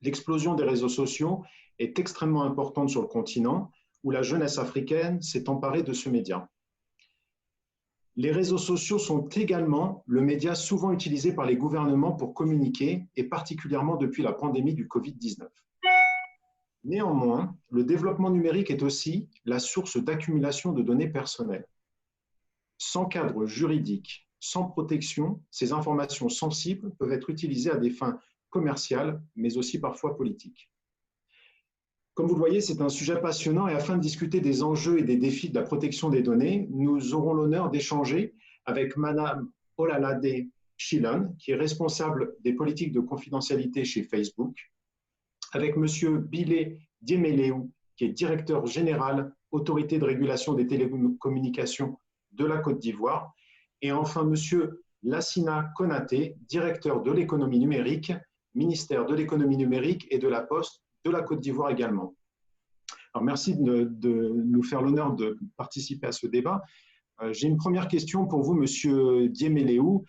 L'explosion des réseaux sociaux est extrêmement importante sur le continent, où la jeunesse africaine s'est emparée de ce média. Les réseaux sociaux sont également le média souvent utilisé par les gouvernements pour communiquer, et particulièrement depuis la pandémie du Covid-19. Néanmoins, le développement numérique est aussi la source d'accumulation de données personnelles. Sans cadre juridique, sans protection, ces informations sensibles peuvent être utilisées à des fins commerciales, mais aussi parfois politiques. Comme vous le voyez, c'est un sujet passionnant et afin de discuter des enjeux et des défis de la protection des données, nous aurons l'honneur d'échanger avec Madame Olalade Shilon, qui est responsable des politiques de confidentialité chez Facebook, avec Monsieur Bile Diemeleou, qui est directeur général, Autorité de régulation des télécommunications de la Côte d'Ivoire, et enfin Monsieur Lassina Konaté, directeur de l'économie numérique, ministère de l'économie numérique et de la Poste de la Côte d'Ivoire également. Alors, merci de nous faire l'honneur de participer à ce débat. J'ai une première question pour vous, Monsieur Diemeleou.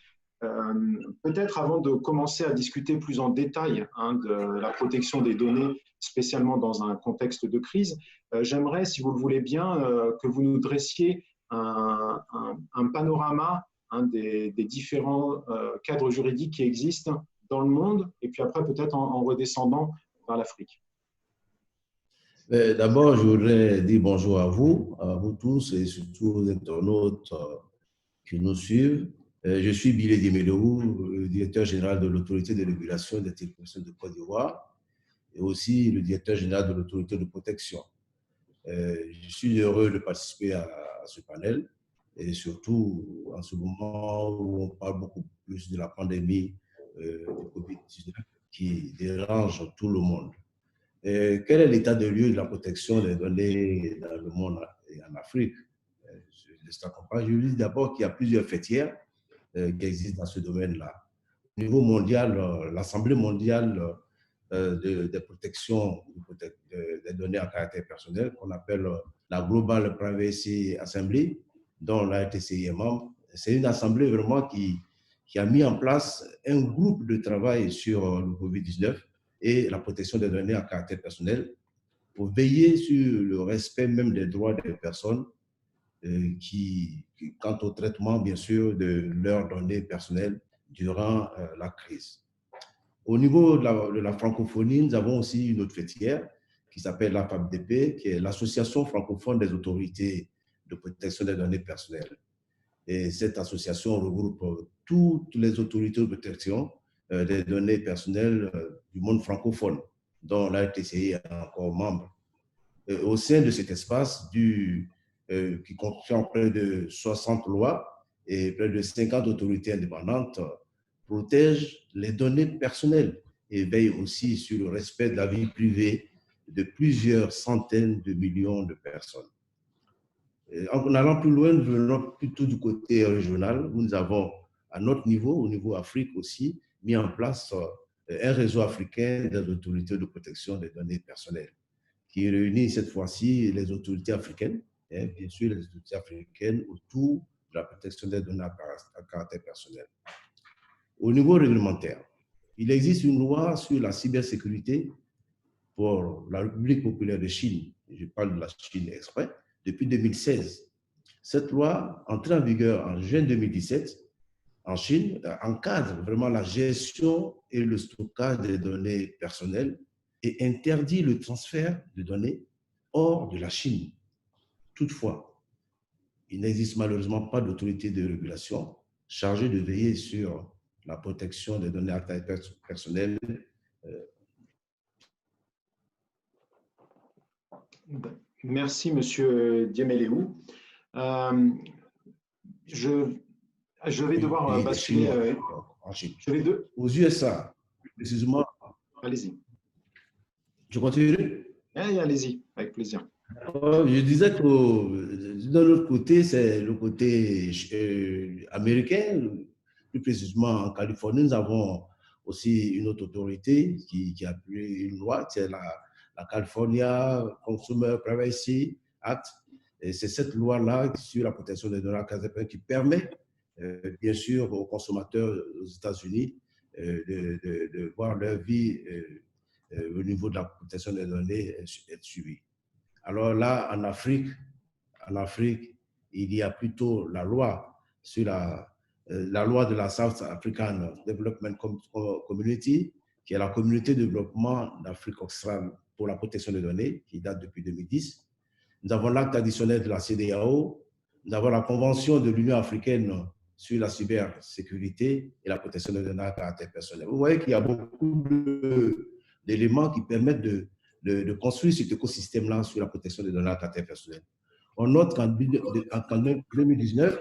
Peut-être avant de commencer à discuter plus en détail de la protection des données, spécialement dans un contexte de crise, j'aimerais, si vous le voulez bien, que vous nous dressiez un panorama des différents cadres juridiques qui existent dans le monde, et puis après peut-être en redescendant vers l'Afrique. D'abord, je voudrais dire bonjour à vous tous et surtout aux internautes qui nous suivent. Je suis Bile Diemeleou, le directeur général de l'Autorité de régulation des télécommunications de Côte d'Ivoire et aussi le directeur général de l'Autorité de protection. Je suis heureux de participer à ce panel et surtout en ce moment où on parle beaucoup plus de la pandémie du Covid-19 qui dérange tout le monde. Quel est l'état de lieu de la protection des données dans le monde et en Afrique? Je vous dis d'abord qu'il y a plusieurs fêtières qui existent dans ce domaine-là. Au niveau mondial, l'Assemblée mondiale de protection des données à caractère personnel, qu'on appelle la Global Privacy Assembly, dont la RTCI est membre, c'est une assemblée vraiment qui a mis en place un groupe de travail sur le Covid-19 et la protection des données à caractère personnel pour veiller sur le respect même des droits des personnes quant au traitement, bien sûr, de leurs données personnelles durant la crise. Au niveau de la francophonie, nous avons aussi une autre fêtière qui s'appelle l'AFAPDP, qui est l'Association francophone des autorités de protection des données personnelles. Et cette association regroupe toutes les autorités de protection des données personnelles du monde francophone, dont la RTCI est encore membre. Au sein de cet espace, qui contient près de 60 lois et près de 50 autorités indépendantes, protège les données personnelles et veille aussi sur le respect de la vie privée de plusieurs centaines de millions de personnes. En allant plus loin, nous venons plutôt du côté régional, où nous avons à notre niveau, au niveau Afrique aussi, mis en place un réseau africain des autorités de protection des données personnelles, qui réunit cette fois-ci les autorités africaines, bien sûr les autorités africaines autour de la protection des données à caractère personnel. Au niveau réglementaire, il existe une loi sur la cybersécurité pour la République populaire de Chine, je parle de la Chine exprès, depuis 2016. Cette loi, entrée en vigueur en juin 2017, en Chine, encadre vraiment la gestion et le stockage des données personnelles et interdit le transfert de données hors de la Chine. Toutefois, il n'existe malheureusement pas d'autorité de régulation chargée de veiller sur la protection des données à caractère personnel. Merci, Monsieur Diemeleou. Je vais devoir basculer. En Chine. Aux USA, précisément. Allez-y. Je continue? Allez-y, avec plaisir. Je disais que de l'autre côté, c'est le côté américain. Plus précisément, en Californie, nous avons aussi une autre autorité qui a pris une loi, c'est la California Consumer Privacy Act. Et c'est cette loi-là sur la protection des données à caractère personnel qui permet, bien sûr, aux consommateurs aux États-Unis de voir leur vie au niveau de la protection des données être suivi. Alors là, en Afrique, il y a plutôt la loi sur la loi de la South African Development Community, qui est la communauté de développement d'Afrique australe pour la protection des données, qui date depuis 2010. Nous avons l'acte additionnel de la CEDEAO, nous avons la Convention de l'Union africaine sur la cybersécurité et la protection des données à caractère personnel. Vous voyez qu'il y a beaucoup d'éléments qui permettent de construire cet écosystème-là sur la protection des données à caractère personnel. On note qu'en 2019,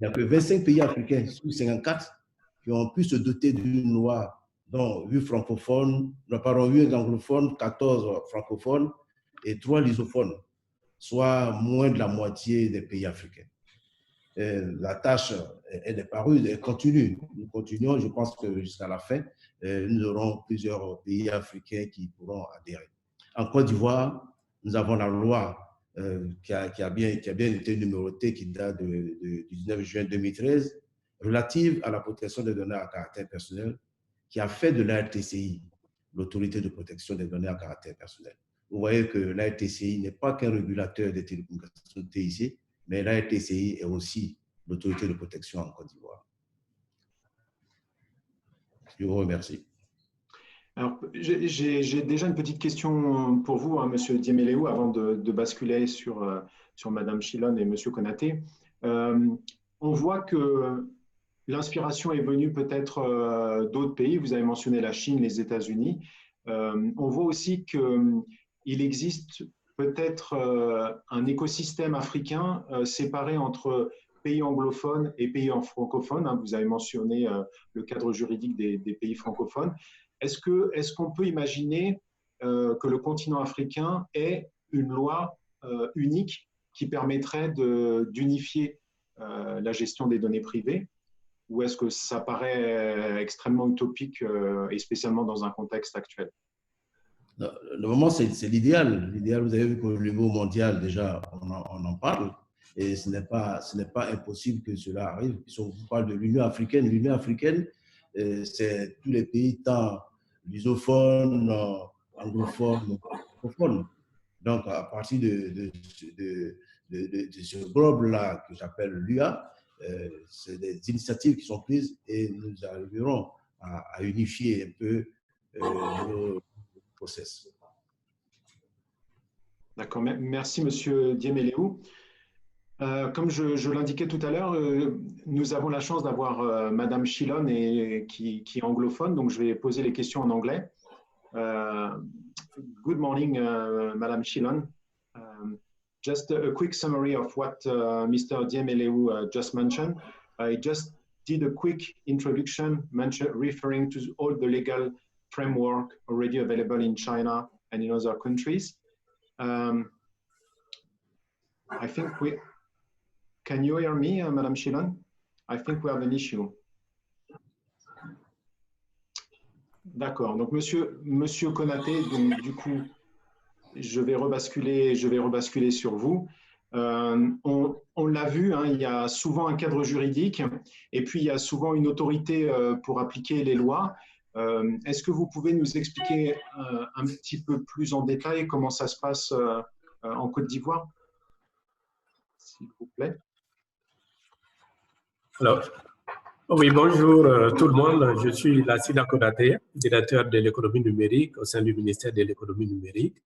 il n'y a que 25 pays africains sur 54 qui ont pu se doter d'une loi, dont 8 francophones, 8 anglophones, 14 francophones et 3 lusophones, soit moins de la moitié des pays africains. La tâche est déparue, elle continue. Nous continuons, je pense que jusqu'à la fin, nous aurons plusieurs pays africains qui pourront adhérer. En Côte d'Ivoire, nous avons la loi qui a bien été numérotée, qui date du 19 juin 2013, relative à la protection des données à caractère personnel, qui a fait de l'ARTCI l'autorité de protection des données à caractère personnel. Vous voyez que l'ARTCI n'est pas qu'un régulateur des télécommunications TIC, mais l'ARTCI est aussi l'autorité de protection en Côte d'Ivoire. Je vous remercie. Alors, j'ai déjà une petite question pour vous, hein, Monsieur Diemeleou, avant de basculer sur Madame Chilon et Monsieur Konaté. On voit que l'inspiration est venue peut-être d'autres pays. Vous avez mentionné la Chine, les États-Unis. On voit aussi qu'il existe peut-être un écosystème africain séparé entre pays anglophones et pays francophones. Hein. Vous avez mentionné le cadre juridique des pays francophones. Est-ce qu'on peut imaginer que le continent africain ait une loi unique qui permettrait d'unifier la gestion des données privées, ou est-ce que ça paraît extrêmement utopique et spécialement dans un contexte actuel? Normalement, c'est l'idéal. L'idéal, vous avez vu qu'au niveau mondial, déjà, on en parle, et ce n'est pas impossible que cela arrive. Si on vous parle de l'Union africaine, c'est tous les pays, tant lusophones, anglophones, francophones. Donc, à partir de ce globe-là que j'appelle l'UA, c'est des initiatives qui sont prises et nous arriverons à unifier un peu nos process. D'accord, merci Monsieur Diemeleou. Comme je l'indiquais tout à l'heure, nous avons la chance d'avoir Madame Chilon qui est anglophone, donc je vais poser les questions en anglais. Good morning, Madame Chilon. Just a quick summary of what Mr. Diemeleou just mentioned. I just did a quick introduction referring to all the legal framework already available in China and in other countries. I think can you hear me, Madame Chilon? I think we have an issue. D'accord. Donc, Monsieur Konaté, donc du coup, je vais rebasculer sur vous. On l'a vu, hein, il y a souvent un cadre juridique et puis il y a souvent une autorité pour appliquer les lois. Est-ce que vous pouvez nous expliquer un petit peu plus en détail comment ça se passe en Côte d'Ivoire, s'il vous plaît? Alors, oui, bonjour tout le monde. Je suis Lassina Konaté, directeur de l'économie numérique au sein du ministère de l'économie numérique.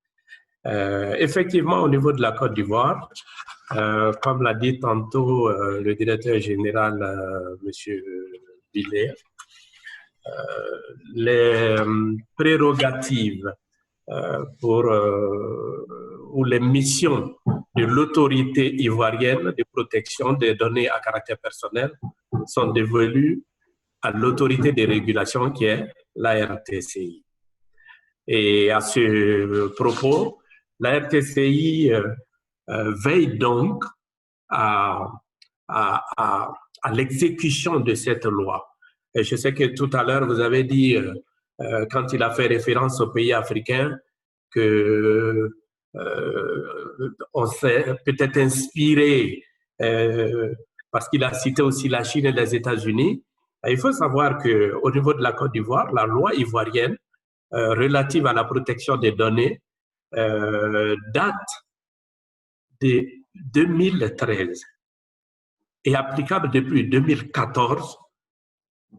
Effectivement, au niveau de la Côte d'Ivoire, comme l'a dit tantôt le directeur général, M. Villers, les prérogatives ou les missions de l'autorité ivoirienne de protection des données à caractère personnel sont dévolues à l'autorité de régulation qui est l'ARTCI. Et à ce propos, l'ARTCI veille donc à l'exécution de cette loi. Et je sais que tout à l'heure, vous avez dit, quand il a fait référence aux pays africains, que on s'est peut-être inspiré, parce qu'il a cité aussi la Chine et les États-Unis. Il faut savoir qu'au niveau de la Côte d'Ivoire, la loi ivoirienne relative à la protection des données date de 2013 et applicable depuis 2014.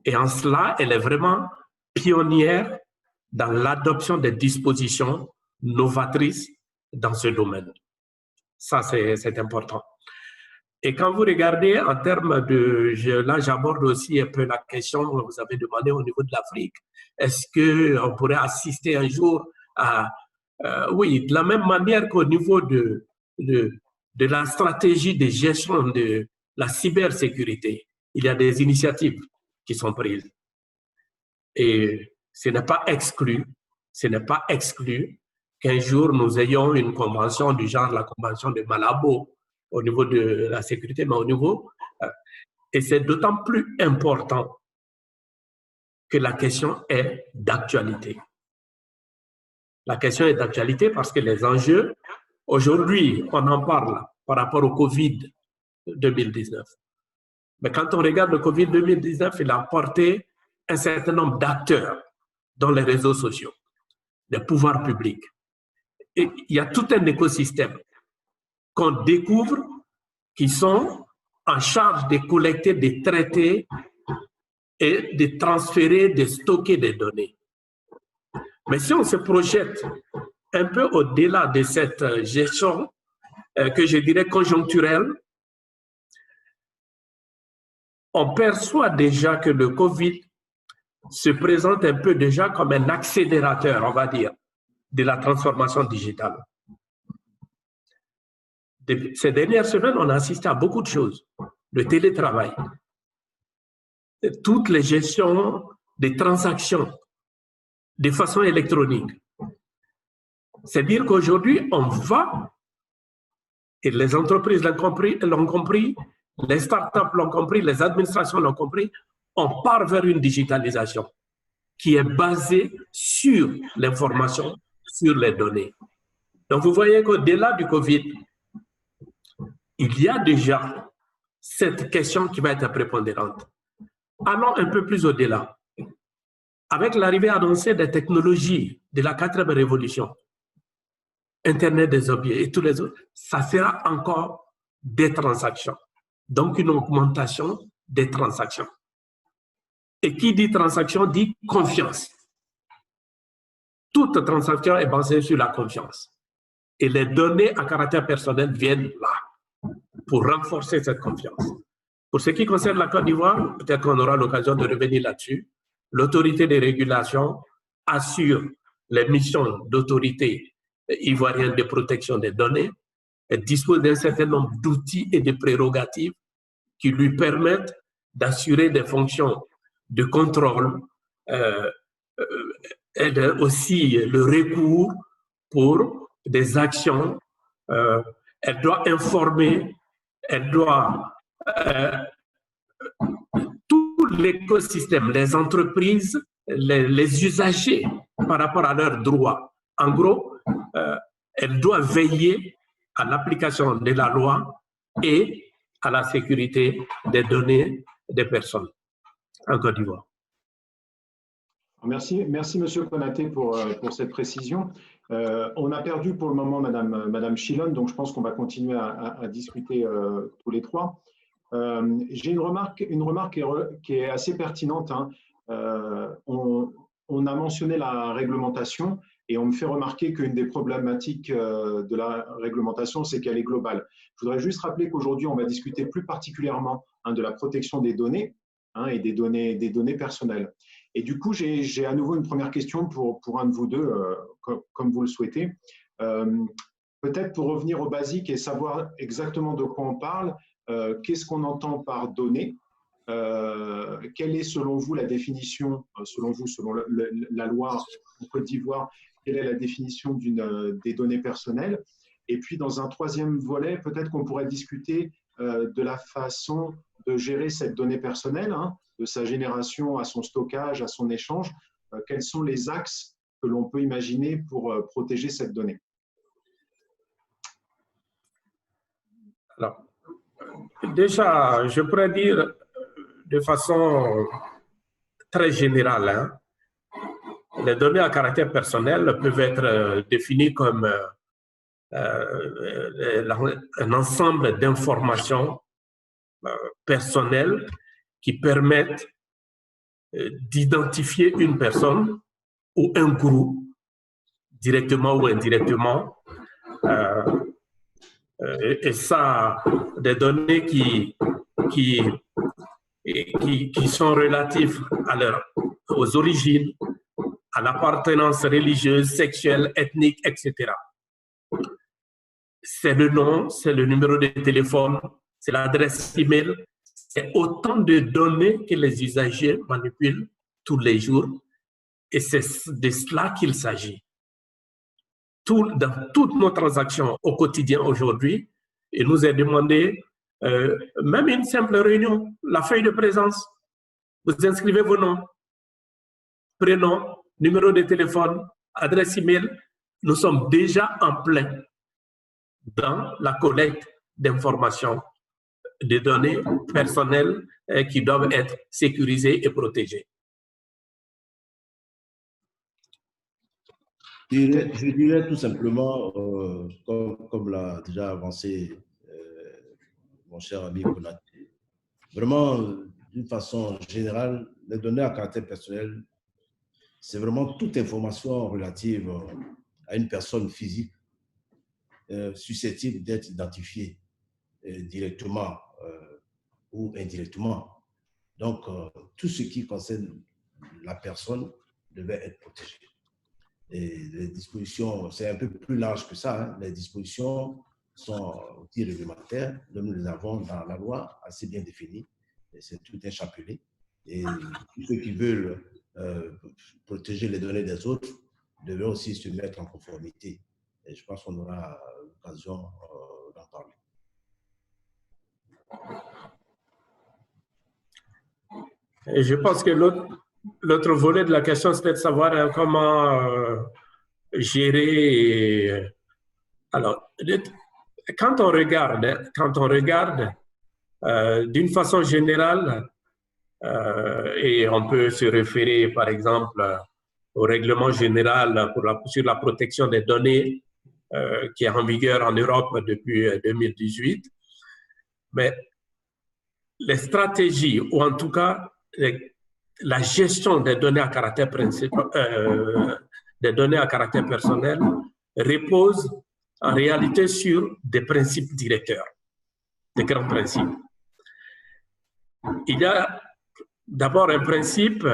Et en cela, elle est vraiment pionnière dans l'adoption des dispositions novatrices dans ce domaine. Ça, c'est important. Et quand vous regardez en termes de... Là, j'aborde aussi un peu la question que vous avez demandé au niveau de l'Afrique. Est-ce qu'on pourrait assister un jour à... oui, de la même manière qu'au niveau de la stratégie de gestion de la cybersécurité, il y a des initiatives qui sont prises. Et ce n'est pas exclu qu'un jour nous ayons une convention du genre la convention de Malabo au niveau de la sécurité, mais au niveau... et c'est d'autant plus important que la question est d'actualité. La question est d'actualité parce que les enjeux, aujourd'hui, on en parle par rapport au Covid-2019. Mais quand on regarde le Covid-2019, il a porté un certain nombre d'acteurs dans les réseaux sociaux, des pouvoirs publics. Et il y a tout un écosystème qu'on découvre qui sont en charge de collecter, de traiter et de transférer, de stocker des données. Mais si on se projette un peu au-delà de cette gestion que je dirais conjoncturelle, on perçoit déjà que le Covid se présente un peu déjà comme un accélérateur, on va dire, de la transformation digitale. Ces dernières semaines, on a assisté à beaucoup de choses. Le télétravail, toutes les gestions des transactions de façon électronique. C'est dire qu'aujourd'hui, on va, et les entreprises l'ont compris, les startups l'ont compris, les administrations l'ont compris, on part vers une digitalisation qui est basée sur l'information, sur les données. Donc, vous voyez qu'au-delà du Covid, il y a déjà cette question qui va être prépondérante. Allons un peu plus au-delà. Avec l'arrivée annoncée des technologies de la 4e révolution, Internet des objets et tous les autres, ça sera encore des transactions. Donc, une augmentation des transactions. Et qui dit transaction dit confiance. Toute transaction est basée sur la confiance. Et les données à caractère personnel viennent là pour renforcer cette confiance. Pour ce qui concerne la Côte d'Ivoire, peut-être qu'on aura l'occasion de revenir là-dessus, l'autorité de régulation assure les missions d'autorité ivoirienne de protection des données. Elle dispose d'un certain nombre d'outils et de prérogatives qui lui permettent d'assurer des fonctions de contrôle et aussi le recours pour des actions. Elle doit informer, elle doit tout l'écosystème, les entreprises, les usagers par rapport à leurs droits. En gros, elle doit veiller à l'application de la loi et à la sécurité des données des personnes en Côte d'Ivoire. Merci, Monsieur Konaté, pour cette précision. On a perdu pour le moment Madame Chilon, donc je pense qu'on va continuer à discuter tous les trois. J'ai une remarque qui est assez pertinente. Hein. On a mentionné la réglementation et on me fait remarquer qu'une des problématiques de la réglementation, c'est qu'elle est globale. Je voudrais juste rappeler qu'aujourd'hui, on va discuter plus particulièrement de la protection des données et des données personnelles. Et du coup, j'ai à nouveau une première question pour un de vous deux, comme vous le souhaitez. Peut-être pour revenir au basique et savoir exactement de quoi on parle, qu'est-ce qu'on entend par données? Quelle est selon vous la définition, selon la loi en Côte d'Ivoire, quelle est la définition des données personnelles? Et puis dans un troisième volet, peut-être qu'on pourrait discuter de la façon de gérer cette donnée personnelle, de sa génération à son stockage, à son échange. Quels sont les axes que l'on peut imaginer pour protéger cette donnée? Alors, déjà, je pourrais dire de façon très générale les données à caractère personnel peuvent être définies comme un ensemble d'informations personnelles qui permettent d'identifier une personne ou un groupe, directement ou indirectement. Et ça, des données qui sont relatives aux origines, à l'appartenance religieuse, sexuelle, ethnique, etc. C'est le nom, c'est le numéro de téléphone, c'est l'adresse email. C'est autant de données que les usagers manipulent tous les jours. Et c'est de cela qu'il s'agit. Dans toutes nos transactions au quotidien aujourd'hui, il nous est demandé, même une simple réunion, la feuille de présence, vous inscrivez vos noms, prénom, numéro de téléphone, adresse email. Nous sommes déjà en plein dans la collecte d'informations, de données personnelles qui doivent être sécurisées et protégées. Je dirais tout simplement, comme l'a déjà avancé mon cher ami Konaté, vraiment, d'une façon générale, les données à caractère personnel, c'est vraiment toute information relative à une personne physique susceptible d'être identifiée directement ou indirectement. Donc, tout ce qui concerne la personne devait être protégé. Et les dispositions, c'est un peu plus large que ça, hein. Les dispositions sont aussi réglementaires. Nous les avons dans la loi assez bien définies. C'est tout un chapelet. Et tous ceux qui veulent protéger les données des autres devaient aussi se mettre en conformité. Et je pense qu'on aura l'occasion d'en parler. Et je pense que l'autre volet de la question, c'était de savoir comment gérer. Alors, quand on regarde d'une façon générale, et on peut se référer par exemple au règlement général sur la protection des données qui est en vigueur en Europe depuis 2018, mais les stratégies, ou en tout cas la gestion des données à caractère personnel repose en réalité sur des principes directeurs, des grands principes. Il y a d'abord un principe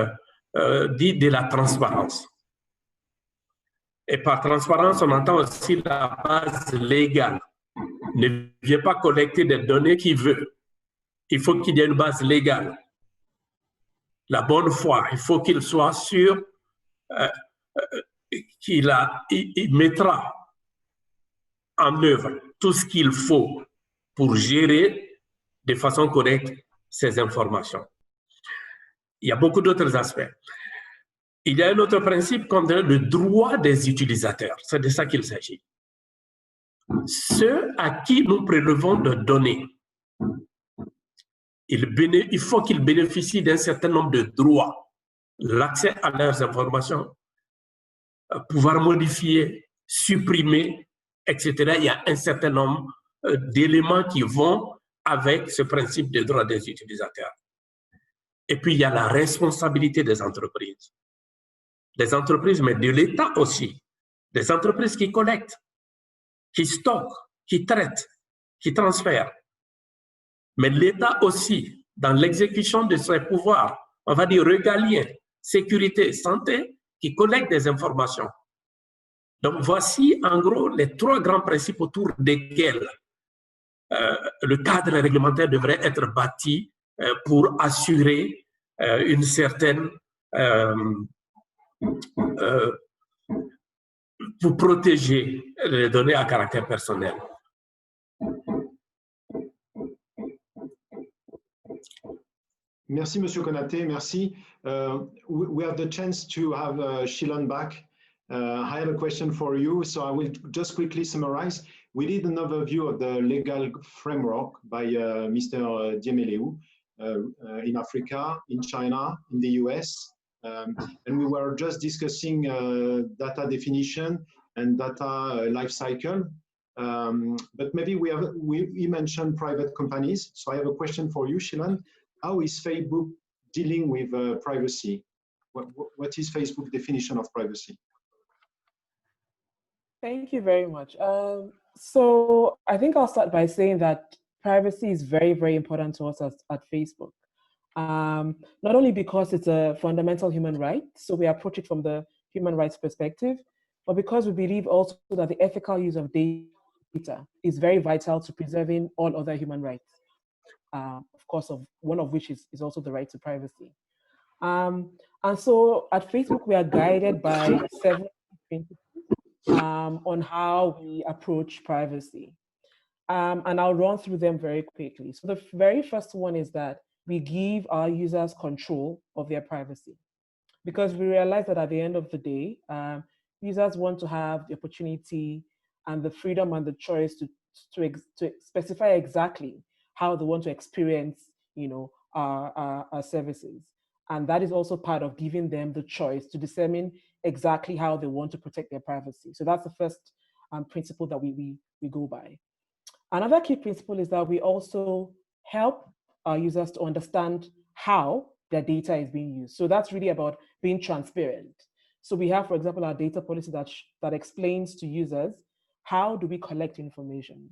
dit de la transparence. Et par transparence, on entend aussi la base légale. Ne viens pas collecter des données qui veut. Il faut qu'il y ait une base légale. La bonne foi, il faut qu'il soit sûr qu'il mettra en œuvre tout ce qu'il faut pour gérer de façon correcte ces informations. Il y a beaucoup d'autres aspects. Il y a un autre principe comme le droit des utilisateurs. C'est de ça qu'il s'agit. Ceux à qui nous prélevons de données, il faut qu'ils bénéficient d'un certain nombre de droits. L'accès à leurs informations, pouvoir modifier, supprimer, etc. Il y a un certain nombre d'éléments qui vont avec ce principe de droit des utilisateurs. Et puis, il y a la responsabilité des entreprises. Des entreprises, mais de l'État aussi. Des entreprises qui collectent, qui stockent, qui traitent, qui transfèrent. Mais l'État aussi, dans l'exécution de ses pouvoirs, on va dire régaliens, sécurité, santé, qui collectent des informations. Donc, voici en gros les trois grands principes autour desquels le cadre réglementaire devrait être bâti pour assurer une certaine pour protéger les données à caractère personnel. Merci, Monsieur Konaté. Merci. We have the chance to have Shilon back. I have a question for you, so I will just quickly summarize. We did an overview of the legal framework by Mr. Diemeleu in Africa, in China, in the US, And we were just discussing data definition and data life cycle. But maybe we mentioned private companies. So I have a question for you, Shilan. How is Facebook dealing with privacy? What is Facebook's definition of privacy? Thank you very much. So I think I'll start by saying that privacy is very, very important to us at Facebook. Not only because it's a fundamental human right, so we approach it from the human rights perspective, but because we believe also that the ethical use of data is very vital to preserving all other human rights. Of course, one of which is also the right to privacy. And so at Facebook, we are guided by 7 principles on how we approach privacy. And I'll run through them very quickly. So the very first one is that we give our users control of their privacy, because we realize that at the end of the day, users want to have the opportunity and the freedom and the choice to specify exactly how they want to experience, our services. And that is also part of giving them the choice to determine exactly how they want to protect their privacy. So that's the first principle that we go by. Another key principle is that we also help our users to understand how their data is being used. So that's really about being transparent. So we have, for example, our data policy that explains to users, how do we collect information?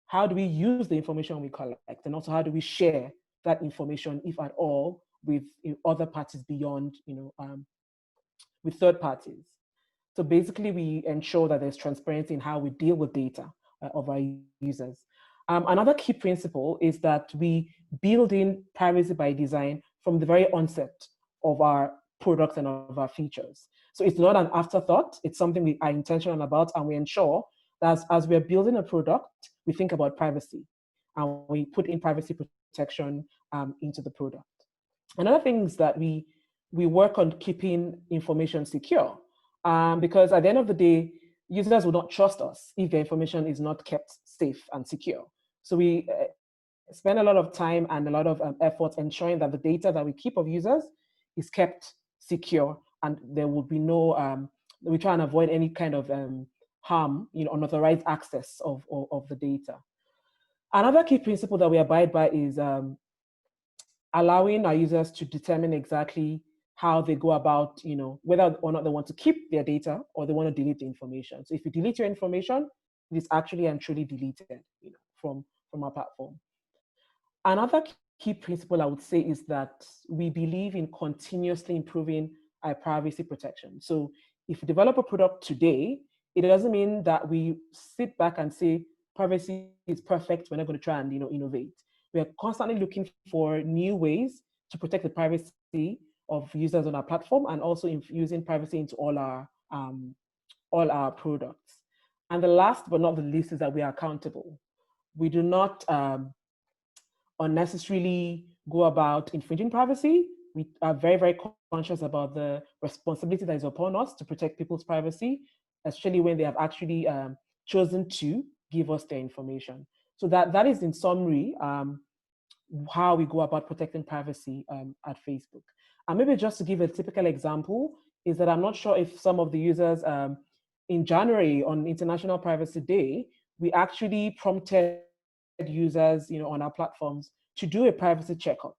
How do we use the information we collect? And also, how do we share that information, if at all, with other parties beyond, with third parties? So basically, we ensure that there's transparency in how we deal with data of our users. Another key principle is that we build in privacy by design from the very onset of our products and of our features. So it's not an afterthought, it's something we are intentional about, and we ensure that as we're building a product, we think about privacy and we put in privacy protection into the product. Another thing is that we work on keeping information secure, because at the end of the day, users will not trust us if their information is not kept safe and secure. So we spend a lot of time and a lot of effort ensuring that the data that we keep of users is kept secure, and there will be no, we try and avoid any kind of harm, unauthorized access of the data. Another key principle that we abide by is allowing our users to determine exactly how they go about, whether or not they want to keep their data or they want to delete the information. So if you delete your information, it is actually and truly deleted, from our platform. Another key principle I would say is that we believe in continuously improving our privacy protection. So if we develop a product today, it doesn't mean that we sit back and say privacy is perfect, we're not going to try and innovate. We are constantly looking for new ways to protect the privacy of users on our platform, and also infusing privacy into all our products. And the last but not the least is that we are accountable. We do not unnecessarily go about infringing privacy. We are very, very conscious about the responsibility that is upon us to protect people's privacy, especially when they have actually chosen to give us their information. So that is, in summary, how we go about protecting privacy at Facebook. And maybe just to give a typical example is that I'm not sure if some of the users in January on International Privacy Day, we actually prompted users, on our platforms to do a privacy checkup,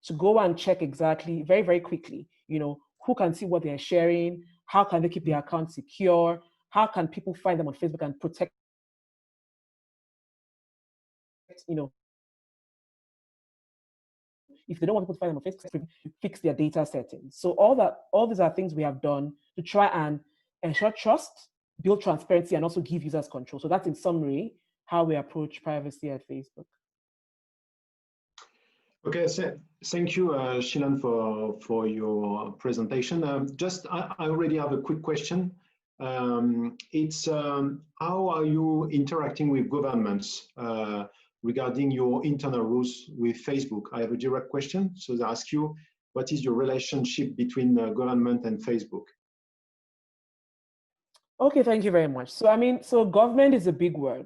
to go and check exactly, very, very quickly, who can see what they're sharing, how can they keep their account secure, how can people find them on Facebook and protect, if they don't want people to find them on Facebook, fix their data settings. So all these are things we have done to try and ensure trust, build transparency, and also give users control. So that's, in summary, how we approach privacy at Facebook. Okay, so thank you, Shilan, for your presentation. I already have a quick question. It's how are you interacting with governments regarding your internal rules with Facebook? I have a direct question. So they ask you, what is your relationship between the government and Facebook? Okay, thank you very much. So government is a big word.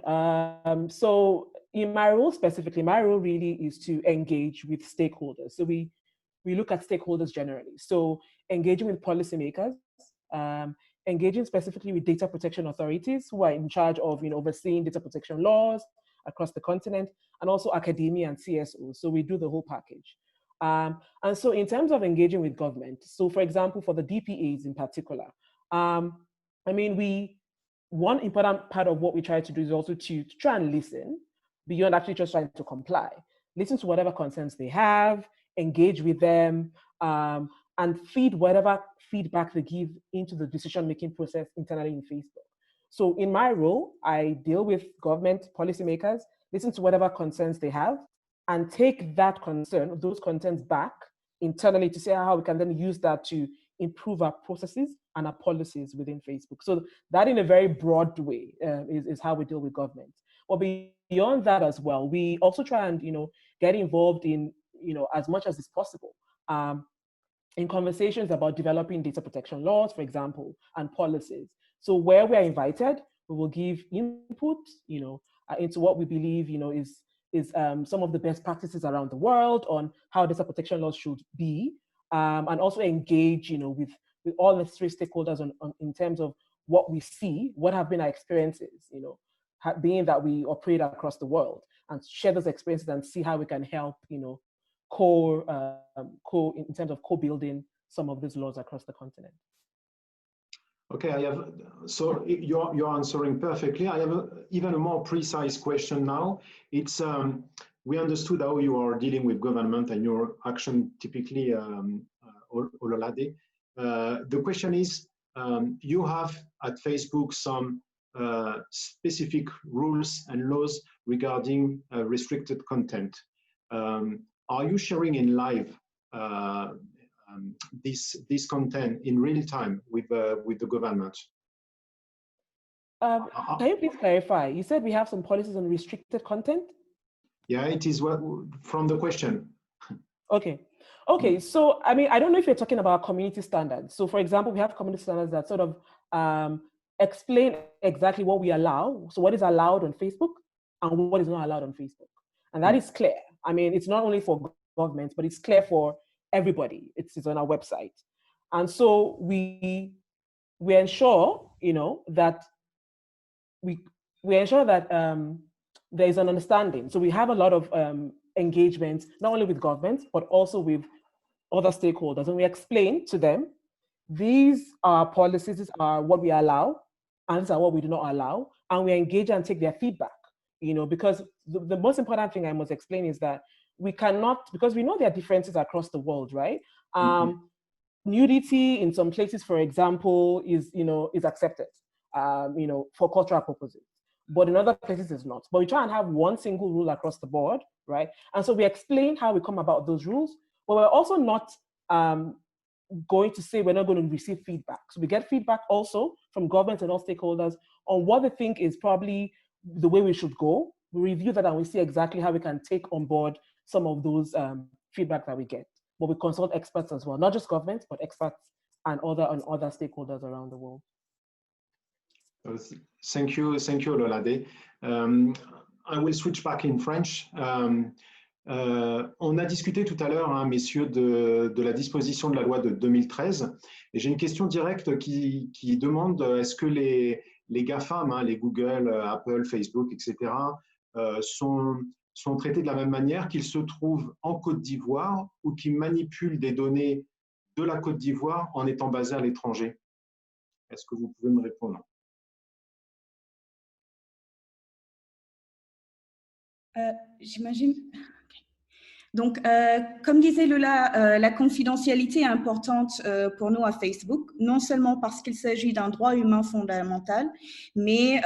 So in my role specifically, my role really is to engage with stakeholders. So we we look at stakeholders generally. So engaging with policymakers, engaging specifically with data protection authorities who are in charge of overseeing data protection laws across the continent, and also academia and CSOs. So we do the whole package. And so in terms of engaging with government, so for example, for the DPAs in particular, I mean, one important part of what we try to do is also to try and listen beyond actually just trying to comply. Listen to whatever concerns they have, engage with them, and feed whatever feedback they give into the decision-making process internally in Facebook. So in my role, I deal with government policymakers, listen to whatever concerns they have, and take that concern, those concerns back internally to see how we can then use that to improve our processes and our policies within Facebook. So that in a very broad way is how we deal with government. But beyond that as well, we also try and get involved in as much as is possible in conversations about developing data protection laws, for example, and policies. So where we are invited, we will give input, into what we believe, is some of the best practices around the world on how data protection laws should be, and also engage, with all necessary stakeholders in terms of what we see, what have been our experiences, being that we operate across the world, and share those experiences and see how we can help, in terms of co-building some of these laws across the continent. Okay, so you're answering perfectly. I have even a more precise question now. It's we understood how you are dealing with government and your action typically, Ololade. The question is, you have at Facebook some specific rules and laws regarding restricted content. Are you sharing in live this content in real time with the government? Can you please clarify? You said we have some policies on restricted content? Yeah, it is from the question. Okay. Okay, so I mean, I don't know if you're talking about community standards. So for example, we have community standards that sort of explain exactly what we allow. So what is allowed on Facebook and what is not allowed on Facebook. And that is clear. I mean, it's not only for governments, but it's clear for everybody. It's on our website. And so we ensure, that we ensure that there is an understanding. So we have a lot of engagement, not only with governments, but also with other stakeholders. And we explain to them, these are policies, these are what we allow, and these are what we do not allow. And we engage and take their feedback, because the most important thing I must explain is that we cannot, because we know there are differences across the world, right? Nudity in some places, for example, is accepted, for cultural purposes. But in other places it's not. But we try and have one single rule across the board, right? And so we explain how we come about those rules, but we're also not going to say we're not going to receive feedback. So we get feedback also from governments and all stakeholders on what they think is probably the way we should go. We review that and we see exactly how we can take on board some of those feedback that we get. But we consult experts as well, not just governments, but experts and other stakeholders around the world. Thank you, Ololade. I will switch back in French. On a discuté tout à l'heure, hein, messieurs, de la disposition de la loi de 2013. Et j'ai une question directe qui demande, est-ce que les GAFAM, hein, les Google, Apple, Facebook, etc., sont traités de la même manière, qu'ils se trouvent en Côte d'Ivoire ou qu'ils manipulent des données de la Côte d'Ivoire en étant basés à l'étranger? Est-ce que vous pouvez me répondre? J'imagine. Donc, comme disait Lola, la confidentialité est importante pour nous à Facebook, non seulement parce qu'il s'agit d'un droit humain fondamental, mais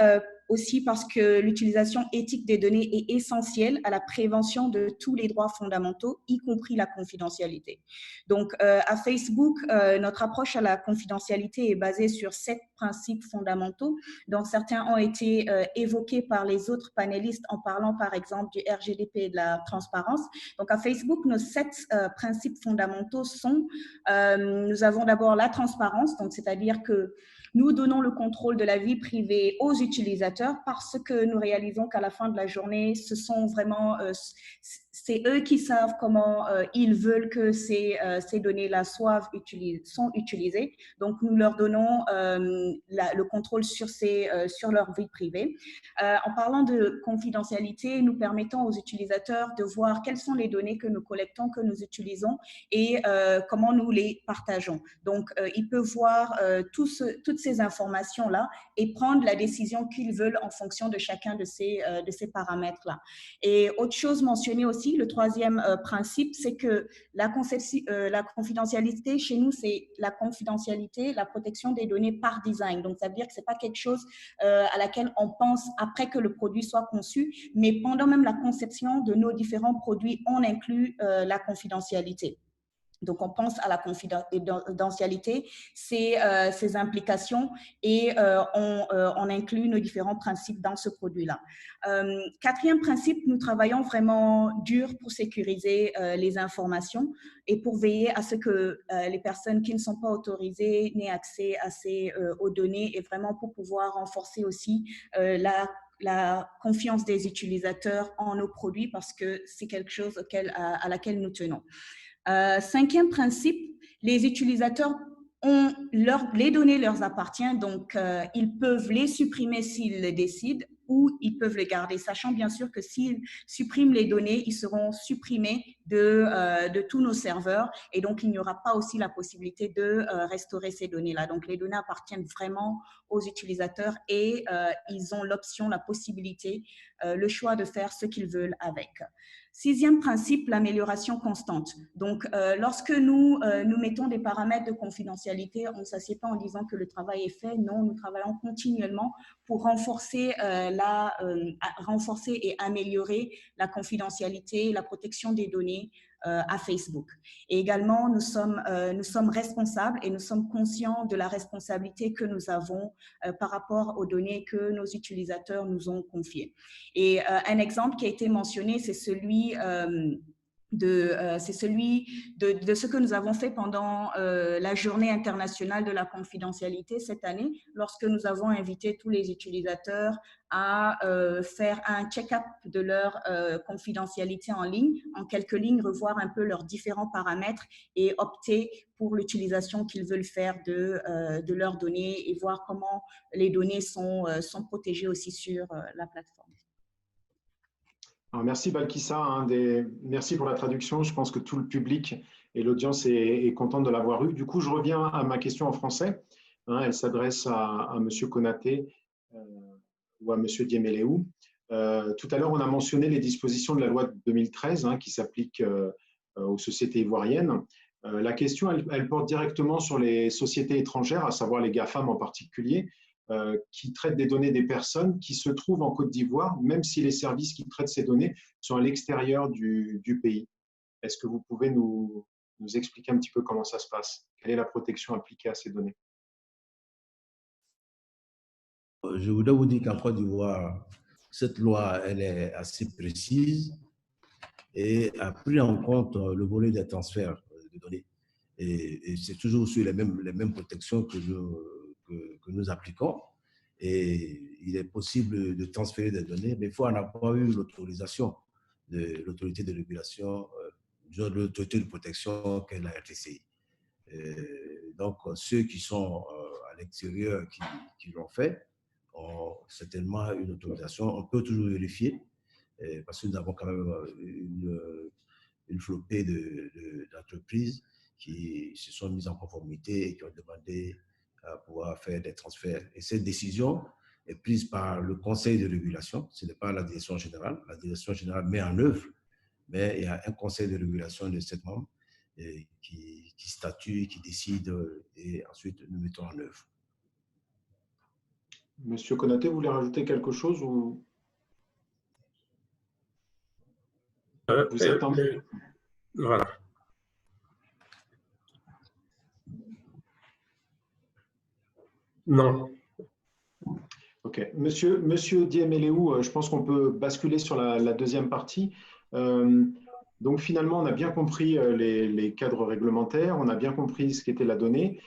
aussi parce que l'utilisation éthique des données est essentielle à la prévention de tous les droits fondamentaux, y compris la confidentialité. Donc, à Facebook, notre approche à la confidentialité est basée sur 7 principes fondamentaux, dont certains ont été évoqués par les autres panélistes en parlant, par exemple, du RGDP et de la transparence. Donc, à Facebook, nos 7 principes fondamentaux sont, nous avons d'abord la transparence, donc c'est-à-dire que nous donnons le contrôle de la vie privée aux utilisateurs parce que nous réalisons qu'à la fin de la journée, ce sont vraiment c'est eux qui savent comment ils veulent que ces données-là sont utilisées. Donc, nous leur donnons le contrôle sur leur vie privée. En parlant de confidentialité, nous permettons aux utilisateurs de voir quelles sont les données que nous collectons, que nous utilisons et comment nous les partageons. Donc, ils peuvent voir toutes ces informations-là et prendre la décision qu'ils veulent en fonction de chacun de ces paramètres-là. Et autre chose mentionnée aussi, le troisième principe, c'est que la confidentialité, chez nous, c'est la confidentialité, la protection des données par design. Donc, ça veut dire que ce n'est pas quelque chose à laquelle on pense après que le produit soit conçu, mais pendant même la conception de nos différents produits, on inclut la confidentialité. Donc, on pense à la confidentialité, ses implications et on inclut nos différents principes dans ce produit-là. Quatrième principe, nous travaillons vraiment dur pour sécuriser les informations et pour veiller à ce que les personnes qui ne sont pas autorisées n'aient accès aux données et vraiment pour pouvoir renforcer aussi la confiance des utilisateurs en nos produits parce que c'est quelque chose à laquelle nous tenons. Cinquième principe, les utilisateurs ont les données leur appartiennent, donc ils peuvent les supprimer s'ils le décident ou ils peuvent les garder, sachant bien sûr que s'ils suppriment les données, ils seront supprimés de tous nos serveurs et donc il n'y aura pas aussi la possibilité de restaurer ces données-là. Donc les données appartiennent vraiment aux utilisateurs et ils ont l'option, la possibilité, le choix de faire ce qu'ils veulent avec. Sixième principe, l'amélioration constante. Donc, lorsque nous mettons des paramètres de confidentialité, on ne s'assied pas en disant que le travail est fait. Non, nous travaillons continuellement pour renforcer et améliorer la confidentialité, la protection des données à Facebook. Et également, nous sommes responsables et nous sommes conscients de la responsabilité que nous avons par rapport aux données que nos utilisateurs nous ont confiées. Et un exemple qui a été mentionné, c'est celui de ce que nous avons fait pendant la journée internationale de la confidentialité cette année, lorsque nous avons invité tous les utilisateurs à faire un check-up de leur confidentialité en ligne, en quelques lignes, revoir un peu leurs différents paramètres et opter pour l'utilisation qu'ils veulent faire de leurs données et voir comment les données sont protégées aussi sur la plateforme. Alors, merci Balkissa, merci pour la traduction. Je pense que tout le public et l'audience est contente de l'avoir eu. Du coup, je reviens à ma question en français. Elle s'adresse à M. Konaté ou à M. Diemeleou. Tout à l'heure, on a mentionné les dispositions de la loi de 2013 qui s'appliquent aux sociétés ivoiriennes. La question, elle porte directement sur les sociétés étrangères, à savoir les GAFAM en particulier, qui traitent des données des personnes qui se trouvent en Côte d'Ivoire, même si les services qui traitent ces données sont à l'extérieur du pays. Est-ce que vous pouvez nous expliquer un petit peu comment ça se passe? Quelle est la protection appliquée à ces données? Je voudrais vous dire qu'en Côte d'Ivoire, cette loi, elle est assez précise et a pris en compte le volet des transferts de données. Et c'est toujours sur les mêmes protections que nous appliquons. Et il est possible de transférer des données, mais il faut en avoir eu l'autorisation de l'autorité de régulation, de l'autorité de protection qu'est la RTCI. Donc, ceux qui sont à l'extérieur qui l'ont fait ont certainement une autorisation. On peut toujours vérifier, parce que nous avons quand même une flopée d'entreprises qui se sont mises en conformité et qui ont demandé à pouvoir faire des transferts. Et cette décision est prise par le conseil de régulation, ce n'est pas la direction générale. La direction générale met en œuvre, mais il y a un conseil de régulation de 7 membres qui statue, qui décide, et ensuite nous mettons en œuvre. Monsieur Konaté, vous voulez rajouter quelque chose ou... Vous êtes en... Voilà. Non. Ok. Monsieur Diemeleou, je pense qu'on peut basculer sur la deuxième partie. Donc finalement, on a bien compris les cadres réglementaires, on a bien compris ce qu'était la donnée.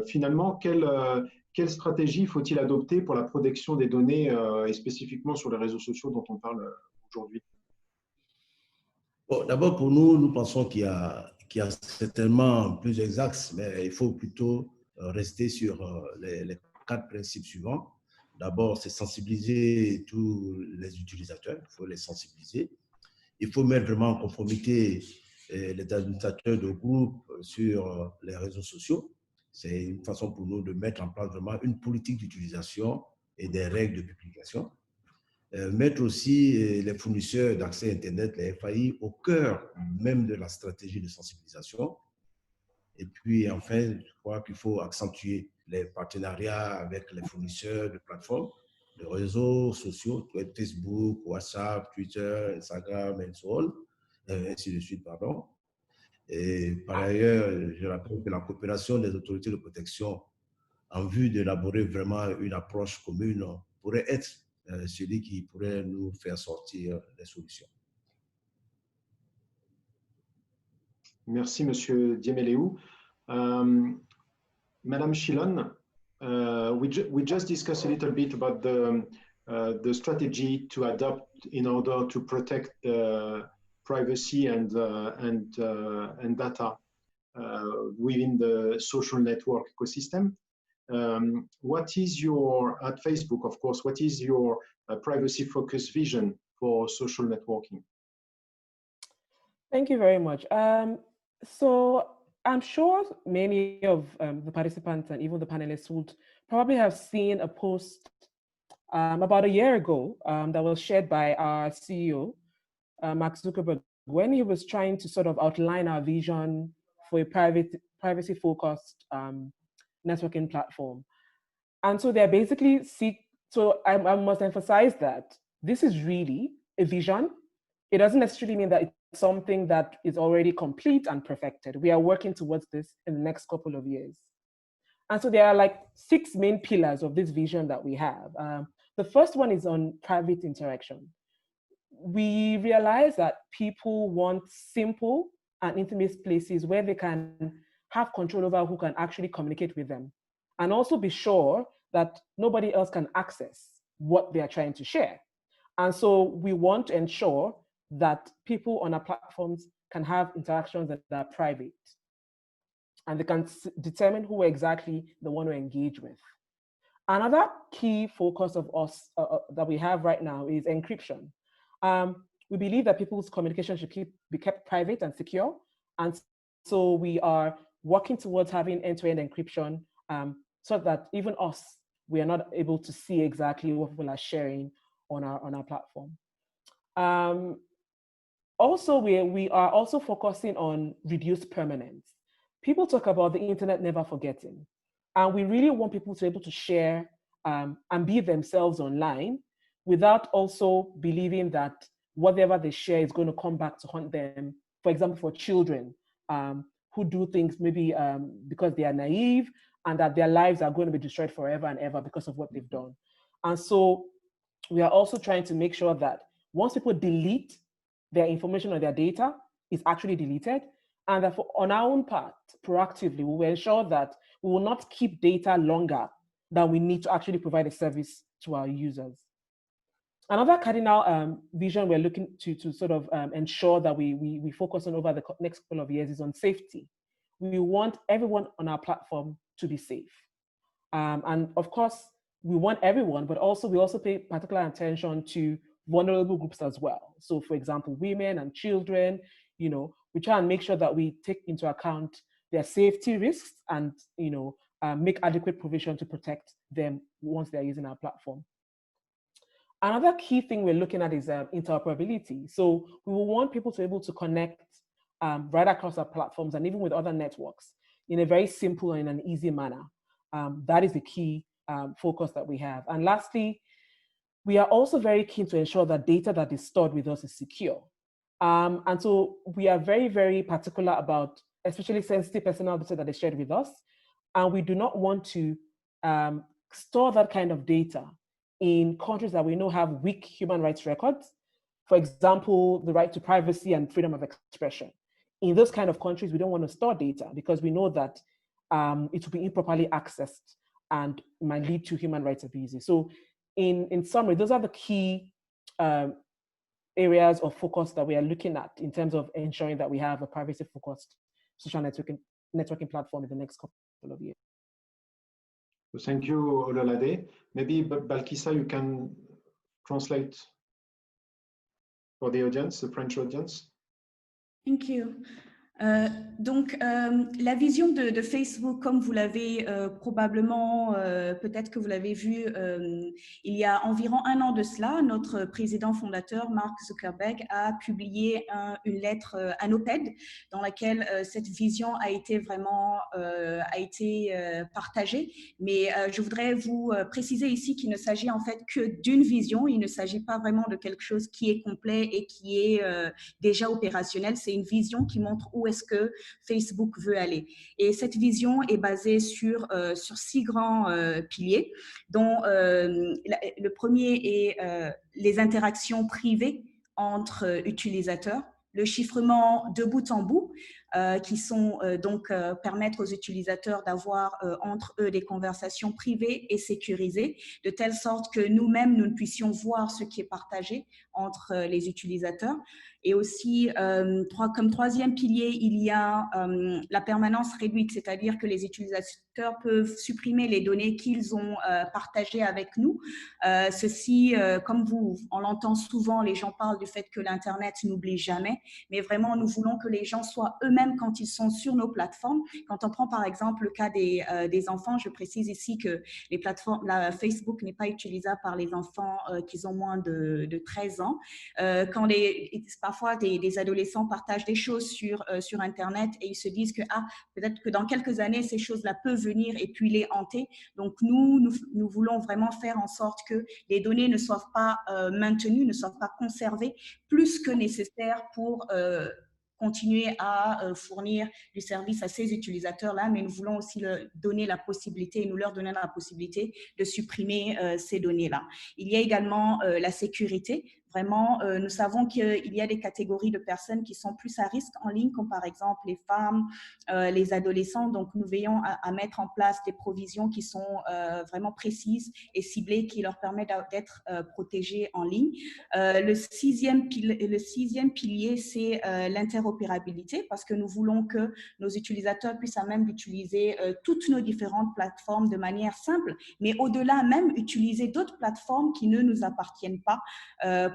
Finalement, quelle stratégie faut-il adopter pour la protection des données et spécifiquement sur les réseaux sociaux dont on parle aujourd'hui? Bon, d'abord, pour nous, nous pensons qu'il y a certainement plusieurs axes, mais il faut plutôt rester sur les 4 principes suivants. D'abord, c'est sensibiliser tous les utilisateurs, il faut les sensibiliser. Il faut mettre vraiment en conformité les administrateurs de groupe sur les réseaux sociaux. C'est une façon pour nous de mettre en place vraiment une politique d'utilisation et des règles de publication. Mettre aussi les fournisseurs d'accès Internet, les FAI, au cœur même de la stratégie de sensibilisation. Et puis, enfin, je crois qu'il faut accentuer les partenariats avec les fournisseurs de plateformes, de réseaux sociaux, Facebook, WhatsApp, Twitter, Instagram, et so on, ainsi de suite, pardon. Et par ailleurs, je rappelle que la coopération des autorités de protection en vue d'élaborer vraiment une approche commune pourrait être celui qui pourrait nous faire sortir des solutions. Merci, Monsieur Diemeleou. Madame Chilon, we just discussed a little bit about the strategy to adopt in order to protect privacy and data within the social network ecosystem. What is your, at Facebook, of course, what is your privacy-focused vision for social networking? Thank you very much. So I'm sure many of the participants and even the panelists would probably have seen a post about a year ago that was shared by our CEO, Mark Zuckerberg, when he was trying to sort of outline our vision for a privacy-focused networking platform. And so they're basically, so I must emphasize that this is really a vision. It doesn't necessarily mean that it's something that is already complete and perfected. We are working towards this in the next couple of years. And so there are like 6 main pillars of this vision that we have. The first one is on private interaction. We realize that people want simple and intimate places where they can have control over who can actually communicate with them, and also be sure that nobody else can access what they are trying to share. And so we want to ensure that people on our platforms can have interactions that are private, and they can determine who exactly they want to engage with. Another key focus of us that we have right now is encryption. We believe that people's communication should be kept private and secure. And so we are working towards having end-to-end encryption so that even us, we are not able to see exactly what people are sharing on our platform. Also, we are also focusing on reduced permanence. People talk about the internet never forgetting. And we really want people to be able to share and be themselves online without also believing that whatever they share is going to come back to haunt them. For example, for children who do things maybe because they are naive and that their lives are going to be destroyed forever and ever because of what they've done. And so we are also trying to make sure that once people delete their information or their data, it's actually deleted. And therefore, on our own part, proactively, we will ensure that we will not keep data longer than we need to actually provide a service to our users. Another cardinal vision we're looking to sort of ensure that we focus on over the next couple of years is on safety. We want everyone on our platform to be safe. And of course, we want everyone, but also we also pay particular attention to vulnerable groups as well. So for example, women and children, you know, we try and make sure that we take into account their safety risks and, you know, make adequate provision to protect them once they're using our platform. Another key thing we're looking at is interoperability. So we will want people to be able to connect right across our platforms and even with other networks in a very simple and in an easy manner. That is the key focus that we have. And lastly, we are also very keen to ensure that data that is stored with us is secure. And so we are very, very particular about especially sensitive personal data that is shared with us. And we do not want to store that kind of data in countries that we know have weak human rights records. For example, the right to privacy and freedom of expression. In those kind of countries, we don't want to store data because we know that it will be improperly accessed and might lead to human rights abuses. So in summary, those are the key areas of focus that we are looking at in terms of ensuring that we have a privacy-focused social networking platform in the next couple of years. Thank you, Ololade. Maybe Balkissa, you can translate for the audience, the French audience. Thank you. Donc, la vision de Facebook, comme vous l'avez probablement, peut-être que vous l'avez vu, il y a environ un an de cela, notre président fondateur, Mark Zuckerberg, a publié une lettre, un op-ed, dans laquelle cette vision a été vraiment partagée. Mais je voudrais vous préciser ici qu'il ne s'agit en fait que d'une vision, il ne s'agit pas vraiment de quelque chose qui est complet et qui est déjà opérationnel. C'est une vision qui montre où est-ce que Facebook veut aller. Et cette vision est basée sur 6 grands piliers, dont le premier est les interactions privées entre utilisateurs, le chiffrement de bout en bout, qui sont donc permettre aux utilisateurs d'avoir entre eux des conversations privées et sécurisées, de telle sorte que nous-mêmes, nous ne puissions voir ce qui est partagé entre les utilisateurs. Et aussi, comme troisième pilier, il y a la permanence réduite, c'est-à-dire que les utilisateurs peuvent supprimer les données qu'ils ont partagées avec nous. Ceci, comme on l'entend souvent, les gens parlent du fait que l'Internet n'oublie jamais, mais vraiment, nous voulons que les gens soient eux-mêmes quand ils sont sur nos plateformes. Quand on prend par exemple le cas des enfants, je précise ici que les plateformes, Facebook n'est pas utilisable par les enfants qui ont moins de 13 ans. Quand parfois des adolescents partagent des choses sur Internet et ils se disent que peut-être que dans quelques années, ces choses-là peuvent venir et puis les hanter. Donc, nous voulons vraiment faire en sorte que les données ne soient pas maintenues, ne soient pas conservées plus que nécessaire pour continuer à fournir du service à ces utilisateurs-là, mais nous voulons aussi leur donner la possibilité de supprimer ces données-là. Il y a également la sécurité. Vraiment, nous savons qu'il y a des catégories de personnes qui sont plus à risque en ligne, comme par exemple les femmes, les adolescents. Donc, nous veillons à mettre en place des provisions qui sont vraiment précises et ciblées, qui leur permettent d'être protégés en ligne. Le sixième pilier, c'est l'interopérabilité, parce que nous voulons que nos utilisateurs puissent à même utiliser toutes nos différentes plateformes de manière simple, mais au-delà même utiliser d'autres plateformes qui ne nous appartiennent pas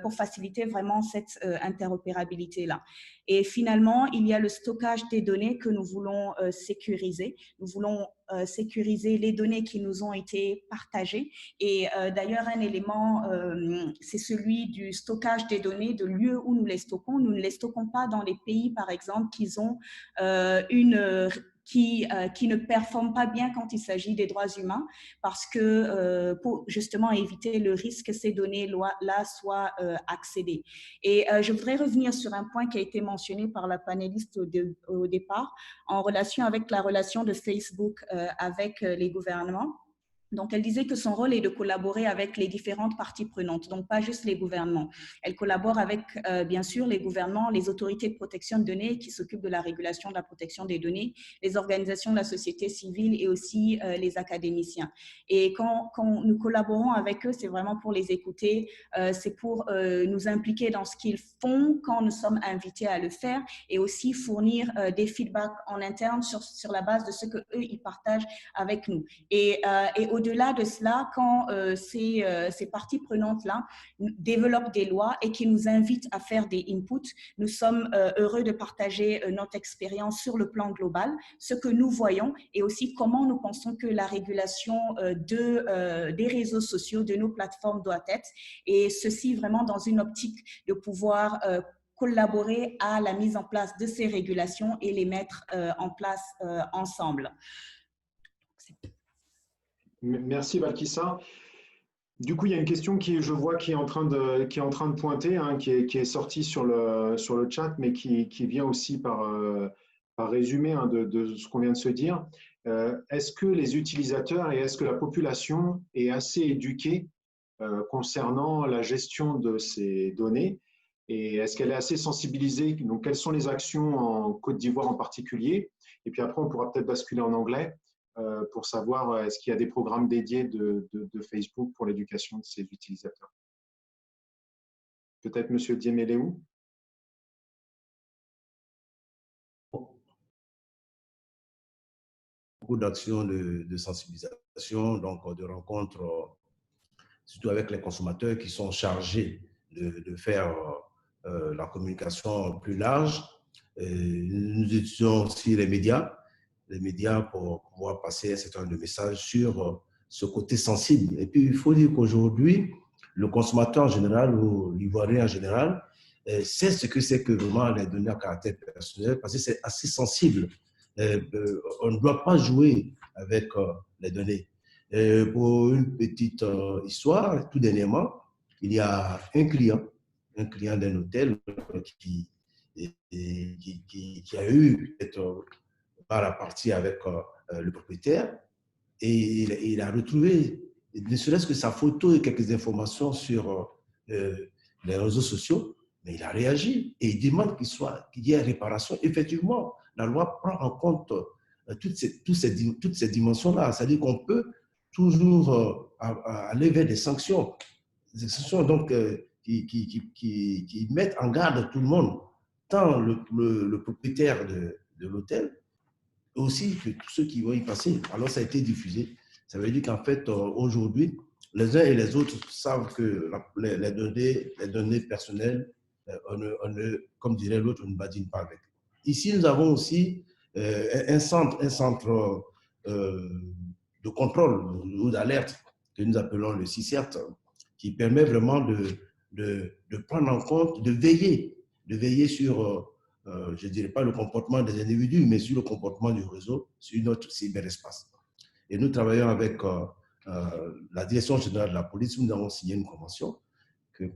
pour faciliter vraiment cette interopérabilité-là. Et finalement, il y a le stockage des données que nous voulons sécuriser. Nous voulons sécuriser les données qui nous ont été partagées. Et d'ailleurs, un élément, c'est celui du stockage des données, de lieu où nous les stockons. Nous ne les stockons pas dans les pays, par exemple, qui ont qui ne performent pas bien quand il s'agit des droits humains, parce que pour justement éviter le risque que ces données-là soient accédées. Et je voudrais revenir sur un point qui a été mentionné par la panéliste au départ, en relation avec la relation de Facebook avec les gouvernements. Donc, elle disait que son rôle est de collaborer avec les différentes parties prenantes, donc pas juste les gouvernements. Elle collabore avec, bien sûr, les gouvernements, les autorités de protection de données qui s'occupent de la régulation de la protection des données, les organisations de la société civile et aussi les académiciens. Et quand nous collaborons avec eux, c'est vraiment pour les écouter, c'est pour nous impliquer dans ce qu'ils font quand nous sommes invités à le faire, et aussi fournir des feedbacks en interne sur la base de ce qu'eux, ils partagent avec nous. Et au-delà de cela, quand ces parties prenantes-là développent des lois et qui nous invitent à faire des inputs, nous sommes heureux de partager notre expérience sur le plan global, ce que nous voyons et aussi comment nous pensons que la régulation des réseaux sociaux, de nos plateformes doit être, et ceci vraiment dans une optique de pouvoir collaborer à la mise en place de ces régulations et les mettre en place ensemble. Merci Balkissa. Du coup, il y a une question qui, je vois, qui est en train de pointer, hein, qui est sortie sur le chat, mais qui vient aussi par résumé hein, de ce qu'on vient de se dire. Est-ce que les utilisateurs et est-ce que la population est assez éduquée concernant la gestion de ces données, et est-ce qu'elle est assez sensibilisée? Donc, quelles sont les actions en Côte d'Ivoire en particulier? Et puis après, on pourra peut-être basculer en anglais pour savoir est-ce qu'il y a des programmes dédiés de Facebook pour l'éducation de ses utilisateurs. Peut-être M. Dieméléou? Beaucoup d'actions de sensibilisation, donc de rencontres, surtout avec les consommateurs qui sont chargés de faire la communication plus large. Nous utilisons aussi les médias pour pouvoir passer un certain nombre de messages sur ce côté sensible. Et puis, il faut dire qu'aujourd'hui, le consommateur en général ou l'Ivoirien en général sait ce que c'est que vraiment les données à caractère personnel parce que c'est assez sensible. On ne doit pas jouer avec les données. Pour une petite histoire, tout dernièrement, il y a un client d'un hôtel qui a eu peut-être par la partie avec le propriétaire et il a retrouvé, ne serait-ce que sa photo et quelques informations sur les réseaux sociaux, mais il a réagi et il demande qu'il y ait réparation. Effectivement, la loi prend en compte toutes ces dimensions-là. C'est-à-dire qu'on peut toujours aller vers des sanctions donc, qui mettent en garde tout le monde, tant le propriétaire de l'hôtel, aussi que tous ceux qui vont y passer. Alors, ça a été diffusé. Ça veut dire qu'en fait, aujourd'hui, les uns et les autres savent que les données personnelles, comme dirait l'autre, on ne badine pas avec. Ici, nous avons aussi un centre de contrôle ou d'alerte que nous appelons le CICERT, qui permet vraiment de prendre en compte, de veiller sur, je ne dirais pas le comportement des individus, mais sur le comportement du réseau, sur notre cyberespace. Et nous travaillons avec la Direction générale de la police. Nous avons signé une convention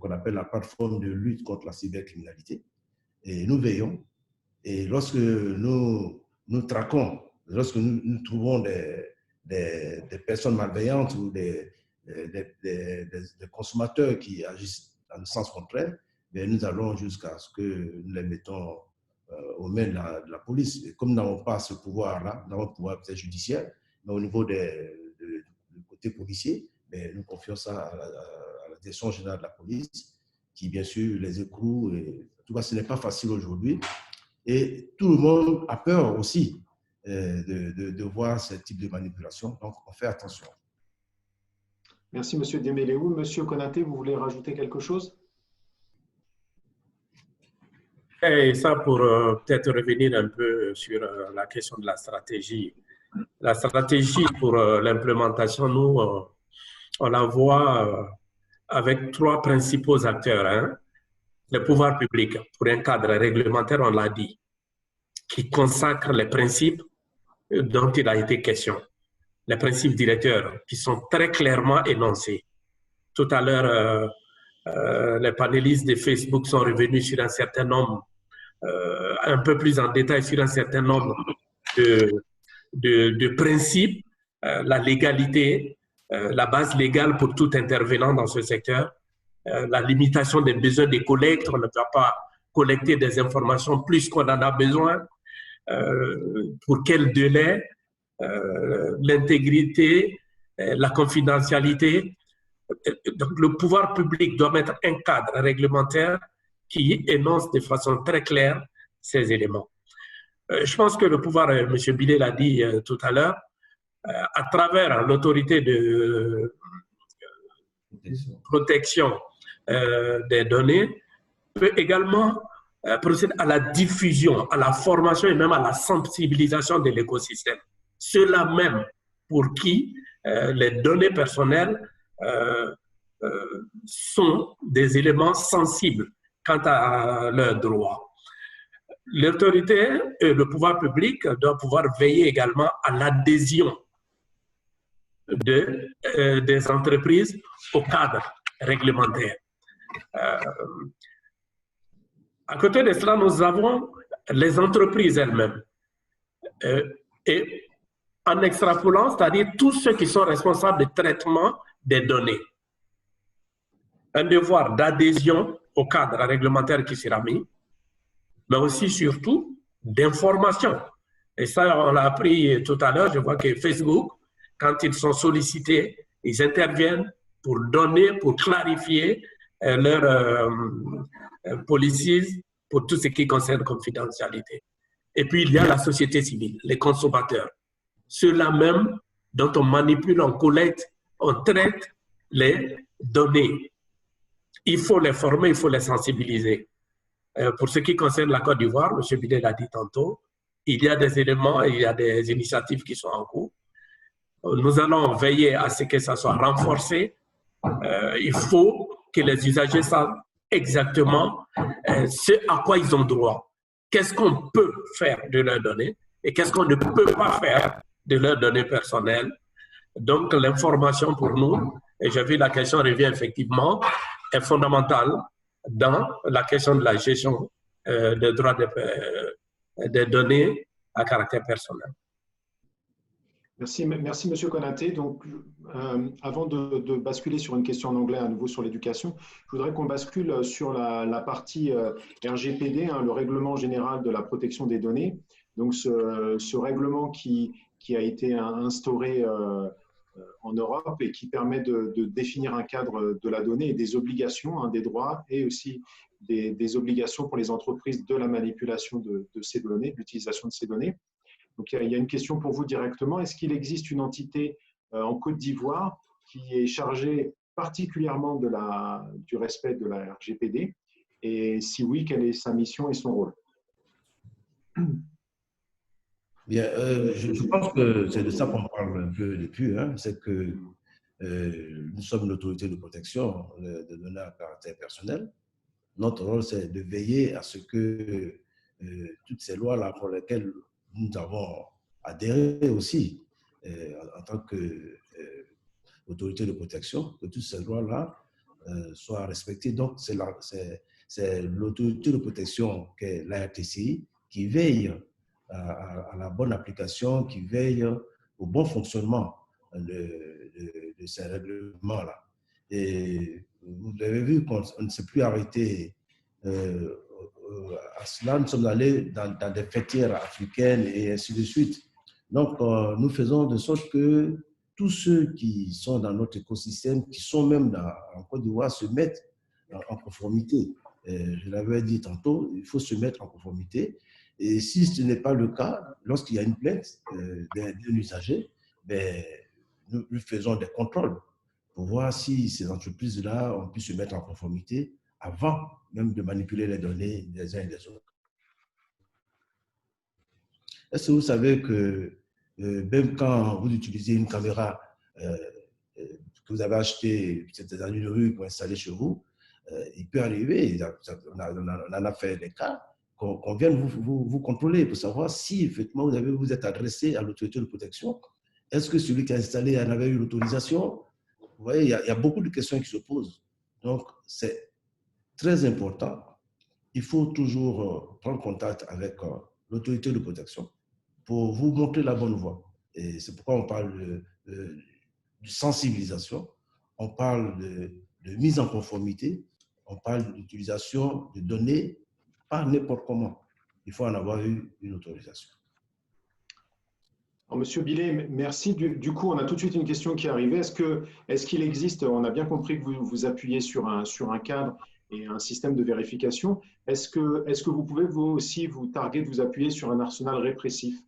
qu'on appelle la plateforme de lutte contre la cybercriminalité. Et nous veillons. Et lorsque nous traquons, lorsque nous trouvons des personnes malveillantes ou des consommateurs qui agissent dans le sens contraire, bien, nous allons jusqu'à ce que nous les mettons aux mains de la police. Et comme nous n'avons pas ce pouvoir-là, nous avons un pouvoir peut-être judiciaire, mais au niveau du côté policier, bien, nous confions ça à la Direction générale de la police, qui bien sûr les écroule. En tout cas, ce n'est pas facile aujourd'hui. Et tout le monde a peur aussi de voir ce type de manipulation. Donc, on fait attention. Merci, M. Dieméléou. M. Konaté, vous voulez rajouter quelque chose? Et ça, pour peut-être revenir un peu sur la question de la stratégie. La stratégie pour l'implémentation, nous, on la voit avec trois principaux acteurs. Hein. Le pouvoir public, pour un cadre réglementaire, on l'a dit, qui consacre les principes dont il a été question. Les principes directeurs qui sont très clairement énoncés. Tout à l'heure, les panélistes de Facebook sont revenus sur un certain nombre, un peu plus en détail sur un certain nombre de principes, la légalité, la base légale pour tout intervenant dans ce secteur, la limitation des besoins des collectes, on ne doit pas collecter des informations plus qu'on en a besoin, pour quel délai, l'intégrité, la confidentialité. Donc, le pouvoir public doit mettre un cadre réglementaire qui énonce de façon très claire ces éléments. Je pense que le pouvoir, M. Billet l'a dit tout à l'heure, à travers l'autorité de protection des données, peut également procéder à la diffusion, à la formation et même à la sensibilisation de l'écosystème. Ceux-là même pour qui les données personnelles sont des éléments sensibles quant à leurs droits. L'autorité et le pouvoir public doivent pouvoir veiller également à l'adhésion des entreprises au cadre réglementaire. À côté de cela, nous avons les entreprises elles-mêmes. Et en extrapolant, c'est-à-dire tous ceux qui sont responsables du traitement des données. Un devoir d'adhésion au cadre réglementaire qui sera mis, mais aussi surtout d'information. Et ça, on l'a appris tout à l'heure, je vois que Facebook, quand ils sont sollicités, ils interviennent pour donner, pour clarifier leurs policies pour tout ce qui concerne confidentialité. Et puis, il y a la société civile, les consommateurs. Ceux-là même dont on manipule, on collecte, on traite les données. Il faut les former, il faut les sensibiliser. Pour ce qui concerne la Côte d'Ivoire, M. Bidet l'a dit tantôt, il y a des éléments, il y a des initiatives qui sont en cours. Nous allons veiller à ce que ça soit renforcé. Il faut que les usagers sachent exactement ce à quoi ils ont droit. Qu'est-ce qu'on peut faire de leurs données et qu'est-ce qu'on ne peut pas faire de leurs données personnelles. Donc, l'information pour nous, et j'ai vu la question revient effectivement, est fondamentale dans la question de la gestion des droits des données à caractère personnel. Merci, M. Konaté. Donc, avant de basculer sur une question en anglais à nouveau sur l'éducation, je voudrais qu'on bascule sur la partie RGPD, le Règlement général de la protection des données. Donc, ce règlement qui a été instauré en Europe et qui permet de définir un cadre de la donnée et des obligations, des droits et aussi des obligations pour les entreprises de la manipulation de ces données, de l'utilisation de ces données. Donc, il y a une question pour vous directement. Est-ce qu'il existe une entité en Côte d'Ivoire qui est chargée particulièrement du respect de la RGPD? Et si oui, quelle est sa mission et son rôle? Bien, je pense que c'est de ça qu'on parle un peu depuis. C'est que nous sommes une autorité de protection de données à caractère personnel. Notre rôle, c'est de veiller à ce que toutes ces lois-là pour lesquelles nous avons adhéré aussi en tant qu'autorité de protection, que toutes ces lois-là soient respectées. Donc, c'est l'autorité de protection qu'est l'ARTCI qui veille à la bonne application, qui veille au bon fonctionnement de ces règlements-là. Et vous l'avez vu, qu'on ne s'est plus arrêté à cela. Nous sommes allés dans des fêtières africaines et ainsi de suite. Donc, nous faisons de sorte que tous ceux qui sont dans notre écosystème, qui sont même en Côte d'Ivoire, se mettent en conformité. Je l'avais dit tantôt, il faut se mettre en conformité. Et si ce n'est pas le cas, lorsqu'il y a une plainte d'un usager, nous faisons des contrôles pour voir si ces entreprises-là ont pu se mettre en conformité avant même de manipuler les données des uns et des autres. Est-ce que vous savez que même quand vous utilisez une caméra que vous avez achetée, c'est des amis de rue pour installer chez vous, il peut arriver, on en a fait des cas, qu'on vienne vous contrôler pour savoir si effectivement vous êtes adressé à l'autorité de protection. Est-ce que celui qui a installé en avait eu l'autorisation? Vous voyez, il y a beaucoup de questions qui se posent. Donc, c'est très important. Il faut toujours prendre contact avec l'autorité de protection pour vous montrer la bonne voie. Et c'est pourquoi on parle de sensibilisation, on parle de mise en conformité, on parle d'utilisation de données pas n'importe comment. Il faut en avoir eu une autorisation. Alors, Monsieur Billet, merci. Du coup, on a tout de suite une question qui est arrivée. Est-ce qu'il existe, on a bien compris que vous appuyez sur un cadre et un système de vérification. Est-ce que vous pouvez vous aussi vous targuer de vous appuyer sur un arsenal répressif?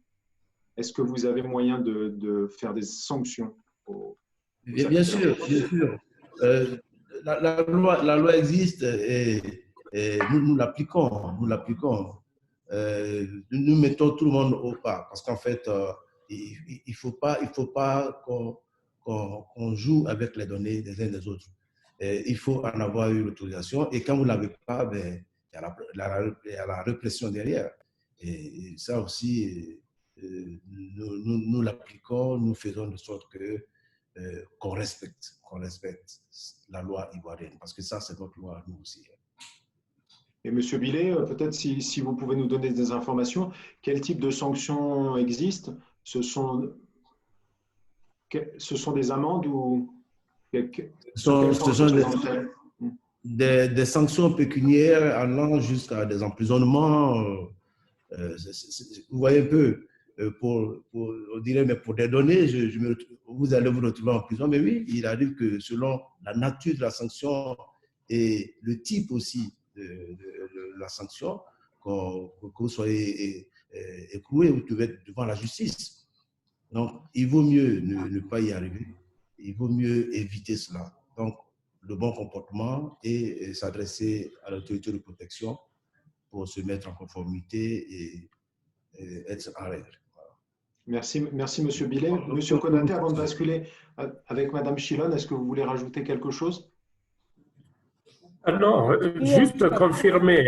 Est-ce que vous avez moyen de faire des sanctions Bien sûr, bien sûr. La loi existe et nous l'appliquons. Nous mettons tout le monde au pas parce qu'en fait, il faut pas qu'on joue avec les données des uns des autres. Il faut en avoir eu l'autorisation et quand vous ne l'avez pas, il y a la répression derrière. Et ça aussi, nous l'appliquons, nous faisons de sorte qu'on respecte la loi ivoirienne parce que ça, c'est notre loi, nous aussi. Et M. Billet, peut-être si vous pouvez nous donner des informations, quel type de sanctions existent? Ce sont des amendes ou ce sont des sanctions pécuniaires allant jusqu'à des emprisonnements. Vous voyez un peu, on dirait, mais pour des données, vous allez vous retrouver en prison. Mais oui, il arrive que selon la nature de la sanction et le type aussi de la sanction, que vous soyez écroué ou que vous êtes devant la justice. Donc, il vaut mieux ne pas y arriver. Il vaut mieux éviter cela. Donc, le bon comportement et s'adresser à l'autorité de protection pour se mettre en conformité et être en règle. Merci, Monsieur Billet. Monsieur Konaté, avant de basculer avec Madame Chilon, est-ce que vous voulez rajouter quelque chose? Non, juste confirmer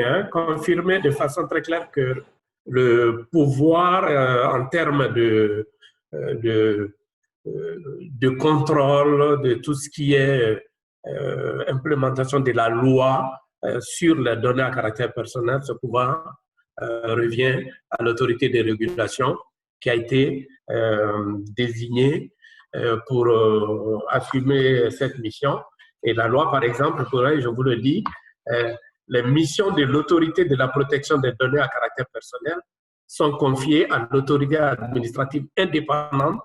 de façon très claire que le pouvoir en termes de contrôle de tout ce qui est implémentation de la loi sur les données à caractère personnel, ce pouvoir revient à l'autorité de régulation qui a été désignée pour assumer cette mission. Et la loi, par exemple, je vous le dis, les missions de l'autorité de la protection des données à caractère personnel sont confiées à l'autorité administrative indépendante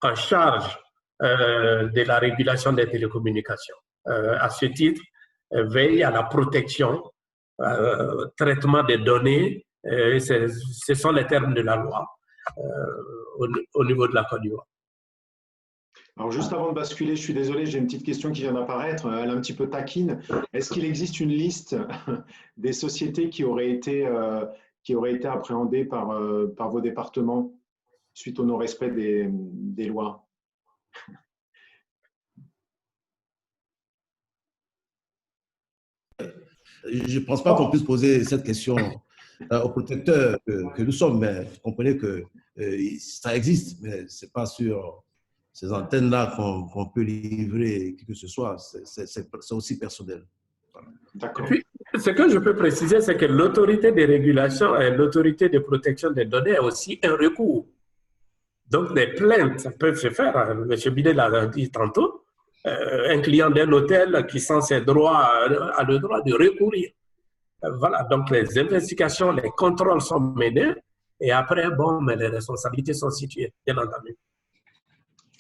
en charge de la régulation des télécommunications. À ce titre, veille à la protection, traitement des données, ce sont les termes de la loi au niveau de la Côte d'Ivoire. Alors, juste avant de basculer, je suis désolé, j'ai une petite question qui vient d'apparaître, elle est un petit peu taquine. Est-ce qu'il existe une liste des sociétés qui auraient été appréhendées par vos départements suite au non-respect des lois? Je ne pense pas qu'on puisse poser cette question aux protecteurs que nous sommes, mais vous comprenez que ça existe, mais ce n'est pas sur ces antennes-là qu'on peut livrer qui que ce soit. C'est aussi personnel. Voilà. D'accord. Et puis, ce que je peux préciser, c'est que l'autorité de régulation et l'autorité de protection des données est aussi un recours. Donc, des plaintes peuvent se faire. M. Billet l'a dit tantôt. Un client d'un hôtel qui sent ses droits a le droit de recourir. Voilà, donc les investigations, les contrôles sont menés et après, bon, mais les responsabilités sont situées, bien entendu.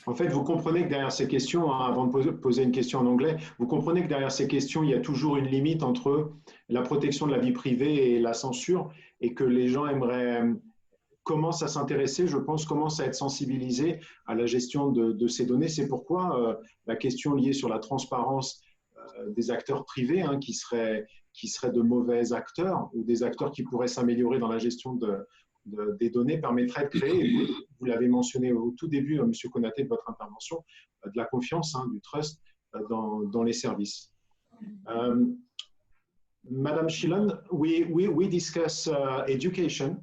En fait, vous comprenez que derrière ces questions, avant de poser une question en anglais, vous comprenez que derrière ces questions, il y a toujours une limite entre la protection de la vie privée et la censure, et que les gens commencent à s'intéresser, je pense, commencent à être sensibilisés à la gestion de ces données. C'est pourquoi la question liée sur la transparence des acteurs privés, qui seraient de mauvais acteurs ou des acteurs qui pourraient s'améliorer dans la gestion des données, permettrait de créer, vous l'avez mentionné au tout début, M. Konaté, de votre intervention, de la confiance, du trust dans les services. Madame Chilon, we discuss education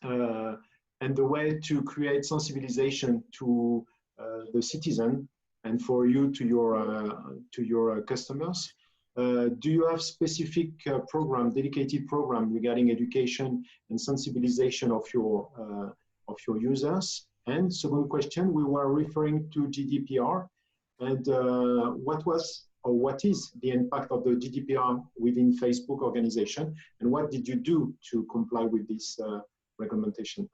and the way to create sensibilization to the citizen and for you to your customers. Do you have specific dedicated program regarding education and sensibilization of your users? And second question, we were referring to GDPR, and what is the impact of the GDPR within Facebook organization, and what did you do to comply with this recommendation?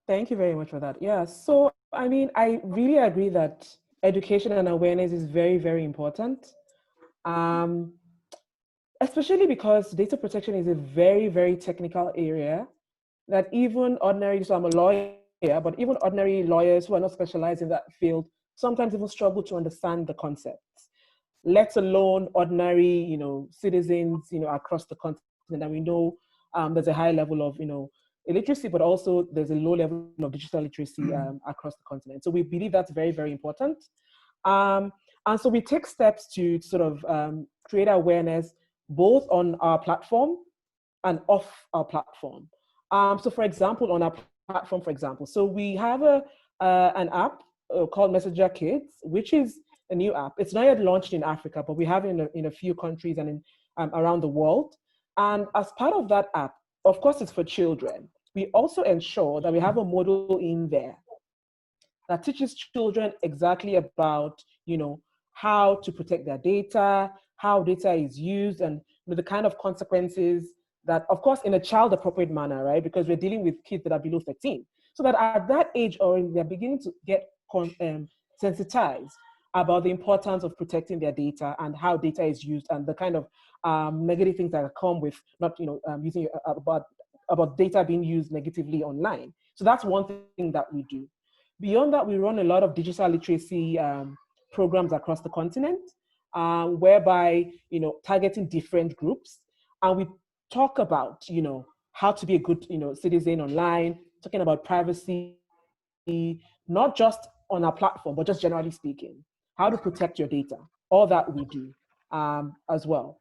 Thank you very much for that. Yeah, so I mean, I really agree that education and awareness is very, very important, especially because data protection is a very, very technical area that even ordinary, so I'm a lawyer, but even ordinary lawyers who are not specialized in that field sometimes even struggle to understand the concepts, let alone ordinary, citizens, across the continent. And we know there's a high level of, illiteracy, but also there's a low level of digital literacy across the continent. So we believe that's very, very important. And so we take steps to sort of create awareness both on our platform and off our platform. So for example, on our platform, so we have an app called Messenger Kids, which is a new app. It's not yet launched in Africa, but we have it in a few countries and around the world. And as part of that app, of course, it's for children. We also ensure that we have a module in there that teaches children exactly about, how to protect their data, how data is used, and the kind of consequences that, of course, in a child-appropriate manner, right? Because we're dealing with kids that are below 13. So that at that age, or they're beginning to get sensitized about the importance of protecting their data and how data is used and the kind of negative things that come with not, using about data being used negatively online. So that's one thing that we do. Beyond that, we run a lot of digital literacy programs across the continent, whereby, targeting different groups, and we talk about, how to be a good, citizen online, talking about privacy, not just on our platform, but just generally speaking, how to protect your data, all that we do as well.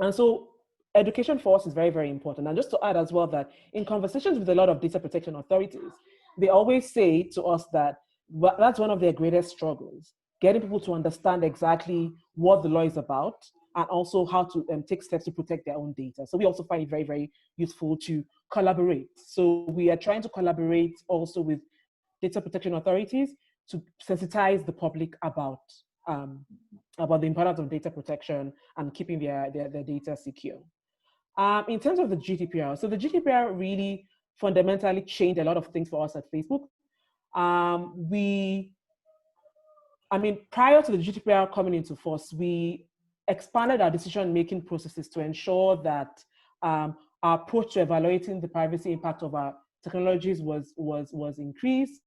And so education for us is very, very important. And just to add as well that in conversations with a lot of data protection authorities, they always say to us that that's one of their greatest struggles, getting people to understand exactly what the law is about and also how to take steps to protect their own data. So we also find it very, very useful to collaborate. So we are trying to collaborate also with data protection authorities to sensitize the public about the importance of data protection and keeping their data secure. In terms of the GDPR, so the GDPR really fundamentally changed a lot of things for us at Facebook. Prior to the GDPR coming into force, we expanded our decision-making processes to ensure that our approach to evaluating the privacy impact of our technologies was increased.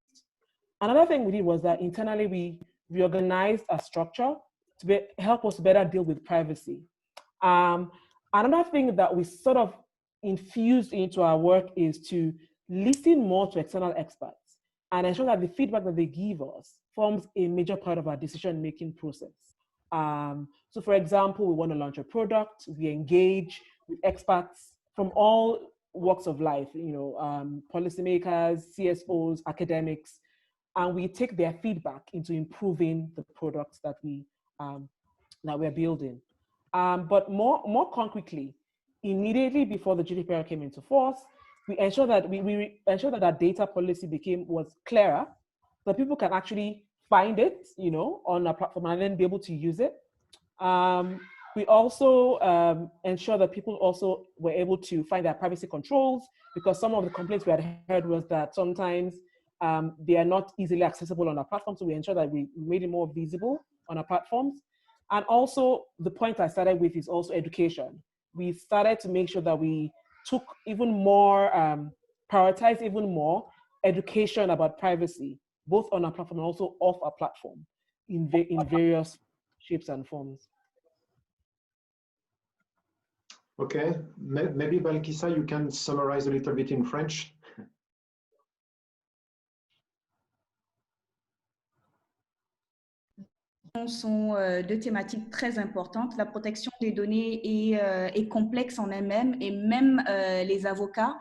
Another thing we did was that internally we reorganized our structure to help us better deal with privacy. Another thing that we sort of infused into our work is to listen more to external experts and ensure that the feedback that they give us forms a major part of our decision-making process. So for example, we want to launch a product, we engage with experts from all walks of life, policymakers, CSOs, academics, and we take their feedback into improving the products that we're building. But more concretely, immediately before the GDPR came into force, we ensure that we ensure that our data policy was clearer, that people can actually find it, on our platform and then be able to use it. We also ensure that people also were able to find their privacy controls, because some of the complaints we had heard was that sometimes they are not easily accessible on our platform. So we ensure that we made it more visible on our platforms. And also the point I started with is also education. We started to make sure that we took even more, prioritized even more education about privacy, both on our platform and also off our platform in various shapes and forms. Okay, maybe Balkissa, you can summarize a little bit in French. Sont deux thématiques très importantes. La protection des données est complexe en elle-même, et même les avocats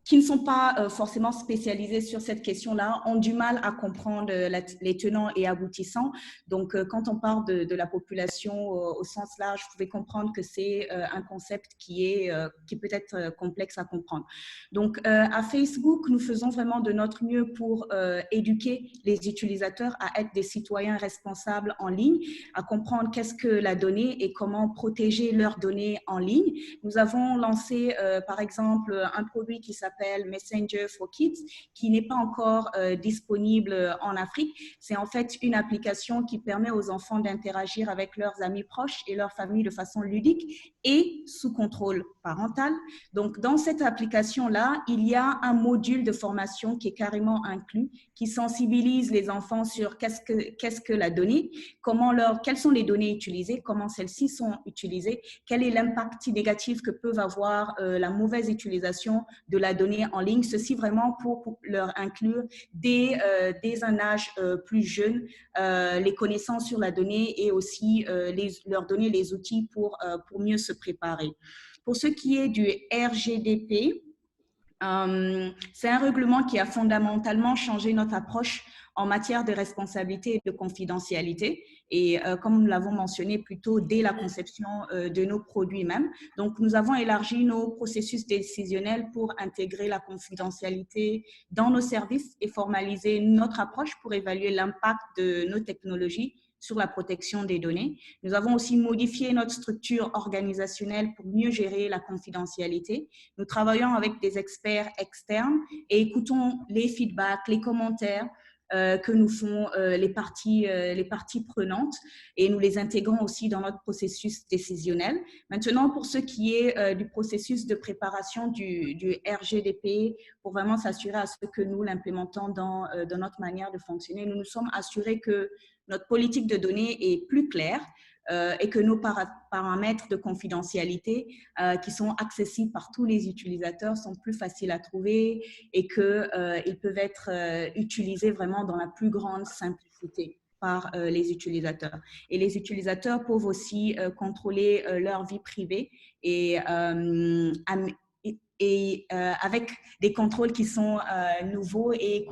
qui ne sont pas forcément spécialisés sur cette question-là ont du mal à comprendre les tenants et aboutissants. Donc, quand on parle de la population au sens large, vous pouvez comprendre que c'est un concept qui peut être complexe à comprendre. Donc, à Facebook, nous faisons vraiment de notre mieux pour éduquer les utilisateurs à être des citoyens responsables en ligne, à comprendre qu'est-ce que la donnée et comment protéger leurs données en ligne. Nous avons lancé, par exemple, un produit qui s'appelle Messenger for Kids, qui n'est pas encore disponible en Afrique. C'est en fait une application qui permet aux enfants d'interagir avec leurs amis proches et leur famille de façon ludique et sous contrôle parental. Donc, dans cette application-là, il y a un module de formation qui est carrément inclus, qui sensibilise les enfants sur qu'est-ce que la donnée, quelles sont les données utilisées, comment celles-ci sont utilisées, quel est l'impact négatif que peuvent avoir la mauvaise utilisation de la donnée en ligne, ceci vraiment pour leur inclure dès un âge plus jeune les connaissances sur la donnée et aussi leur donner les outils pour mieux se préparer. Pour ce qui est du RGDP, c'est un règlement qui a fondamentalement changé notre approche en matière de responsabilité et de confidentialité, et comme nous l'avons mentionné plus tôt, dès la conception de nos produits même. Donc, nous avons élargi nos processus décisionnels pour intégrer la confidentialité dans nos services et formaliser notre approche pour évaluer l'impact de nos technologies sur la protection des données. Nous avons aussi modifié notre structure organisationnelle pour mieux gérer la confidentialité. Nous travaillons avec des experts externes et écoutons les feedbacks, les commentaires que nous font les parties prenantes et nous les intégrons aussi dans notre processus décisionnel. Maintenant, pour ce qui est du processus de préparation du RGDP, pour vraiment s'assurer à ce que nous l'implémentons dans notre manière de fonctionner, nous nous sommes assurés que notre politique de données est plus claire et que nos paramètres de confidentialité qui sont accessibles par tous les utilisateurs sont plus faciles à trouver et qu'ils peuvent être utilisés vraiment dans la plus grande simplicité par les utilisateurs. Et les utilisateurs peuvent aussi contrôler leur vie privée et avec des contrôles qui sont nouveaux et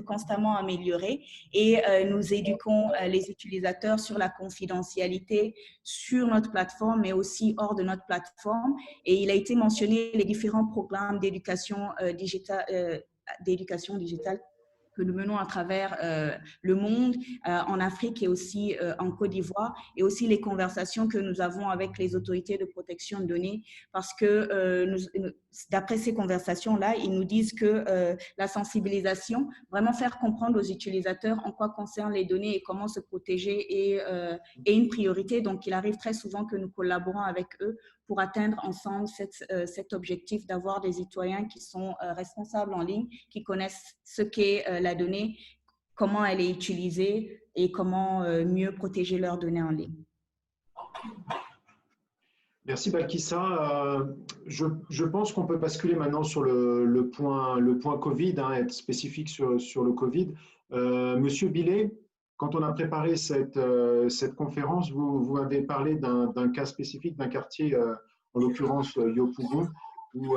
constamment améliorés. Et nous éduquons les utilisateurs sur la confidentialité sur notre plateforme, mais aussi hors de notre plateforme. Et il a été mentionné les différents programmes d'éducation digitale que nous menons à travers le monde, en Afrique et aussi en Côte d'Ivoire, et aussi les conversations que nous avons avec les autorités de protection de données, parce que d'après ces conversations-là, ils nous disent que la sensibilisation, vraiment faire comprendre aux utilisateurs en quoi concernent les données et comment se protéger est une priorité. Donc, il arrive très souvent que nous collaborons avec eux pour atteindre ensemble cet objectif d'avoir des citoyens qui sont responsables en ligne, qui connaissent ce qu'est la donnée, comment elle est utilisée et comment mieux protéger leurs données en ligne. Merci Balkissa. Je pense qu'on peut basculer maintenant sur le point Covid, être spécifique sur le Covid. Monsieur Billet, quand on a préparé cette conférence, vous avez parlé d'un cas spécifique, d'un quartier, en l'occurrence Yopougon, où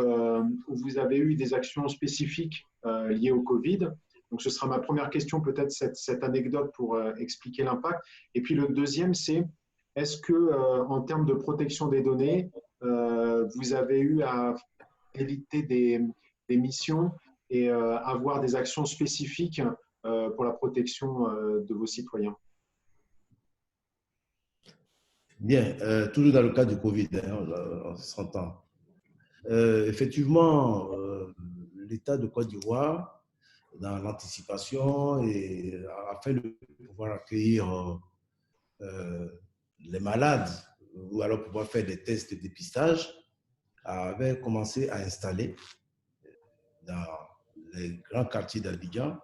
vous avez eu des actions spécifiques liées au Covid. Donc, ce sera ma première question, peut-être cette anecdote pour expliquer l'impact. Et puis, le deuxième, c'est est-ce que, en termes de protection des données, vous avez eu à éviter des missions et avoir des actions spécifiques pour la protection de vos citoyens? Bien, toujours dans le cas du Covid, on s'entend. Effectivement, l'État de Côte d'Ivoire, dans l'anticipation et afin de pouvoir accueillir les malades ou alors pouvoir faire des tests de dépistage, avait commencé à installer dans les grands quartiers d'Abidjan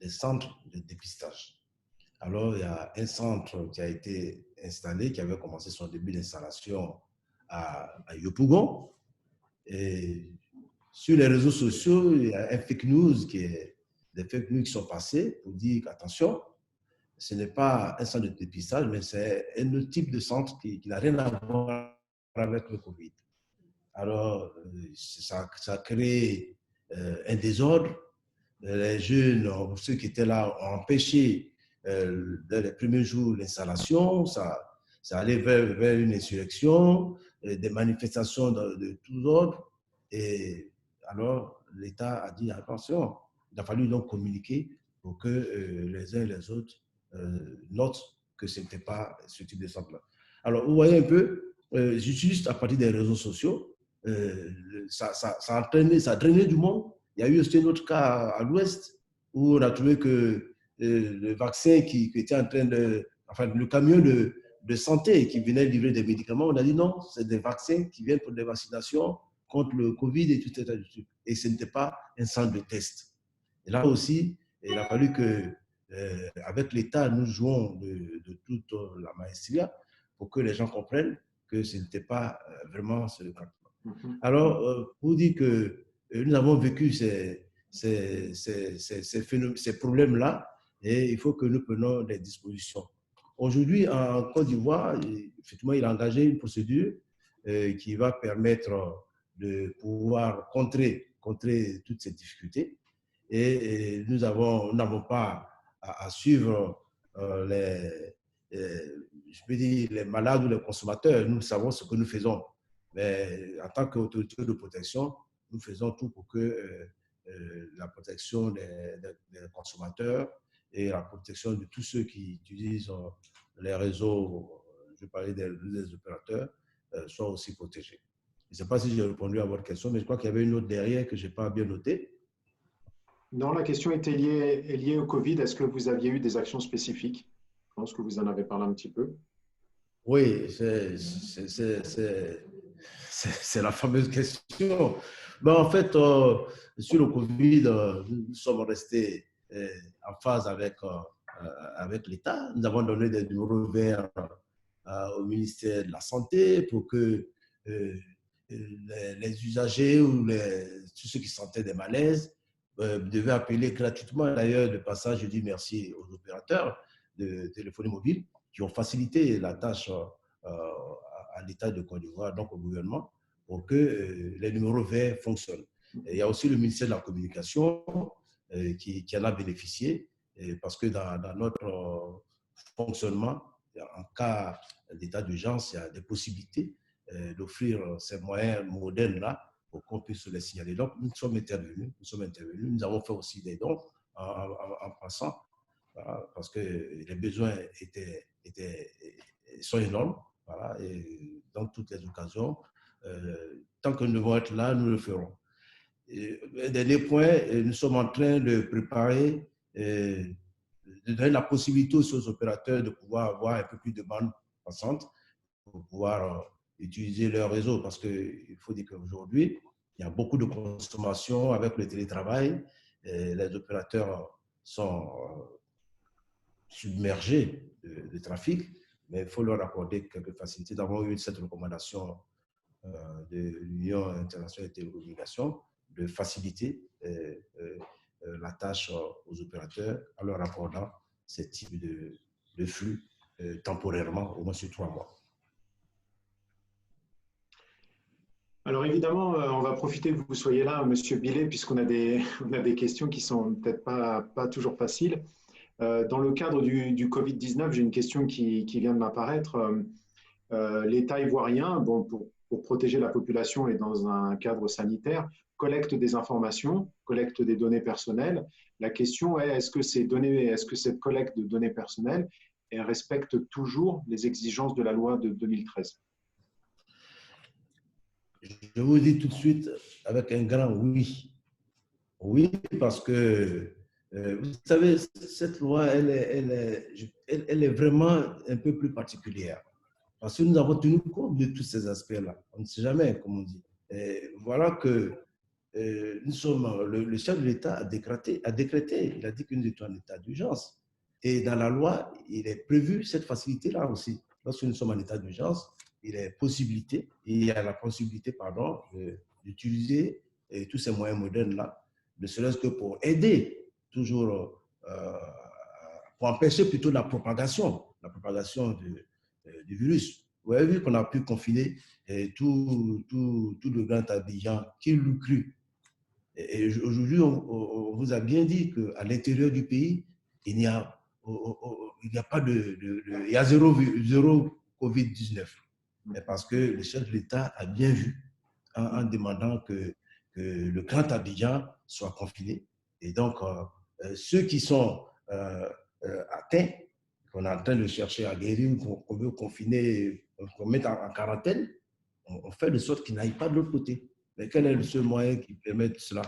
des centres de dépistage. Alors, il y a un centre qui a été installé, qui avait commencé son début d'installation à Yopougon. Et sur les réseaux sociaux, il y a des fake news qui sont passés pour dire qu'attention, ce n'est pas un centre de dépistage, mais c'est un autre type de centre qui n'a rien à voir avec le Covid. Alors, ça a créé un désordre. Les jeunes, ceux qui étaient là, ont empêché dans les premiers jours l'installation. Ça allait vers une insurrection, des manifestations de tous ordres. Et alors, l'État a dit attention, il a fallu donc communiquer pour que les uns et les autres notent que ce n'était pas ce type de centre-là. Alors, vous voyez un peu, juste à partir des réseaux sociaux, ça a drainé du monde. Il y a eu aussi un autre cas à l'ouest où on a trouvé que le vaccin qui était en train de... Enfin, le camion de santé qui venait livrer des médicaments, on a dit non, c'est des vaccins qui viennent pour des vaccinations contre le Covid et tout ça. Et ce n'était pas un centre de test. Et là aussi, il a fallu que, avec l'État, nous jouons de toute la maestria pour que les gens comprennent que ce n'était pas vraiment ce cas. Alors, pour dire que nous avons vécu ces problèmes-là et il faut que nous prenions des dispositions. Aujourd'hui, en Côte d'Ivoire, effectivement, il a engagé une procédure qui va permettre de pouvoir contrer toutes ces difficultés. Et nous n'avons pas à suivre les malades ou les consommateurs. Nous savons ce que nous faisons. Mais en tant qu'autorité de protection, nous faisons tout pour que la protection des consommateurs et la protection de tous ceux qui utilisent les réseaux, je parlais des opérateurs, soient aussi protégés. Je ne sais pas si j'ai répondu à votre question, mais je crois qu'il y avait une autre derrière que je n'ai pas bien notée. Non, la question était liée au Covid. Est-ce que vous aviez eu des actions spécifiques? Je pense que vous en avez parlé un petit peu. Oui, c'est la fameuse question. Ben, en fait, sur le Covid, nous sommes restés en phase avec l'État. Nous avons donné des numéros verts au ministère de la Santé pour que les usagers ou tous ceux qui sentaient des malaises devaient appeler gratuitement. D'ailleurs, de passage, je dis merci aux opérateurs de téléphonie mobile qui ont facilité la tâche à l'État de Côte d'Ivoire, donc au gouvernement, pour que les numéros verts fonctionnent. Et il y a aussi le ministère de la Communication qui en a bénéficié, parce que dans notre fonctionnement, en cas d'état d'urgence, il y a des possibilités d'offrir ces moyens modernes-là pour qu'on puisse les signaler. Donc, nous sommes intervenus, nous avons fait aussi des dons en passant, voilà, parce que les besoins sont énormes, voilà, et dans toutes les occasions, tant que nous devons être là, nous le ferons. Dernier point, nous sommes en train de préparer, de donner la possibilité aux opérateurs de pouvoir avoir un peu plus de bandes passantes pour pouvoir utiliser leur réseau, parce qu'il faut dire qu'aujourd'hui, il y a beaucoup de consommation avec le télétravail, les opérateurs sont submergés de trafic, mais il faut leur accorder quelques facilités. Nous avons eu cette recommandation de l'Union internationale des télécommunications de faciliter la tâche aux opérateurs en leur accordant ce type de flux temporairement, au moins sur 3 mois. Alors évidemment, on va profiter que vous soyez là, Monsieur Billet, puisqu'on a des questions qui sont peut-être pas toujours faciles. Dans le cadre du Covid-19, j'ai une question qui vient de m'apparaître. L'État ivoirien, bon, pour protéger la population et dans un cadre sanitaire, collecte des informations, collecte des données personnelles. La question est, est-ce que cette collecte de données personnelles respecte toujours les exigences de la loi de 2013? Je vous dis tout de suite avec un grand oui. Oui, parce que, vous savez, cette loi, elle est vraiment un peu plus particulière. Parce que nous avons tenu compte de tous ces aspects-là. On ne sait jamais, comme on dit. Et voilà que nous sommes, le chef de l'État a décrété, il a dit que nous étions en état d'urgence. Et dans la loi, il est prévu cette facilité-là aussi. Lorsque nous sommes en état d'urgence, il y a la possibilité, d'utiliser tous ces moyens modernes-là, ne serait-ce que pour aider toujours, pour empêcher plutôt la propagation du virus. Vous avez vu qu'on a pu confiner tout le grand Abidjan, qui l'eût cru. Et aujourd'hui, on vous a bien dit qu'à l'intérieur du pays, il y a zéro Covid-19. Parce que le chef de l'État a bien vu en demandant que le grand Abidjan soit confiné. Et donc, ceux qui sont atteints, qu'on est en train de chercher à guérir, qu'on veut confiner, qu'on mette en quarantaine, on fait de sorte qu'ils n'aillent pas de l'autre côté. Mais quel est le seul moyen qui permet cela?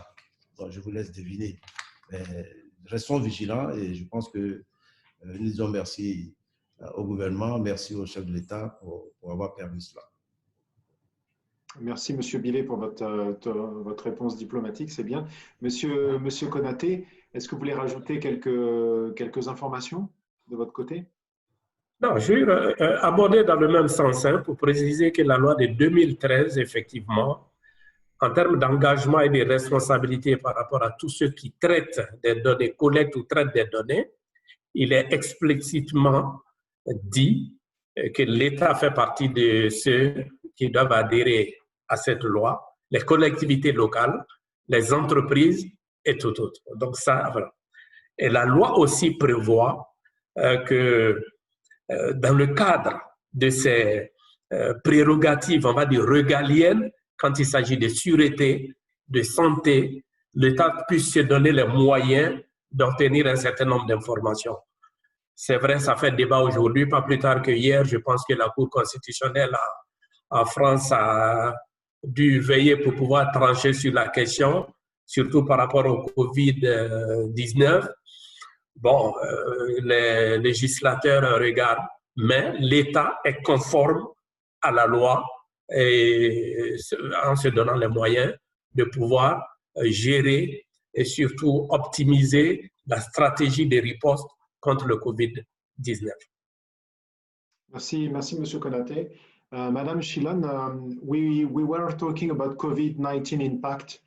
Bon, je vous laisse deviner. Mais restons vigilants et je pense que nous disons merci au gouvernement, merci au chef de l'État pour avoir permis cela. Merci, Monsieur Billet, pour votre réponse diplomatique, c'est bien. Monsieur Konaté, est-ce que vous voulez rajouter quelques informations de votre côté? Non, je vais aborder dans le même sens pour préciser que la loi de 2013, effectivement, en termes d'engagement et de responsabilité par rapport à tous ceux qui traitent des données, collectent ou traitent des données, il est explicitement dit que l'État fait partie de ceux qui doivent adhérer à cette loi, les collectivités locales, les entreprises et tout autre. Donc ça, voilà. Et la loi aussi prévoit que dans le cadre de ces prérogatives, on va dire régaliennes, quand il s'agit de sûreté, de santé, l'État puisse se donner les moyens d'obtenir un certain nombre d'informations. C'est vrai, ça fait débat aujourd'hui, pas plus tard que hier, je pense que la Cour constitutionnelle en France a dû veiller pour pouvoir trancher sur la question surtout par rapport au Covid-19. Bon, les législateurs regardent, mais l'État est conforme à la loi et en se donnant les moyens de pouvoir gérer et surtout optimiser la stratégie de riposte contre le Covid-19. Merci, merci, Monsieur Konaté. Madame Shilan, we were talking about COVID-19 impact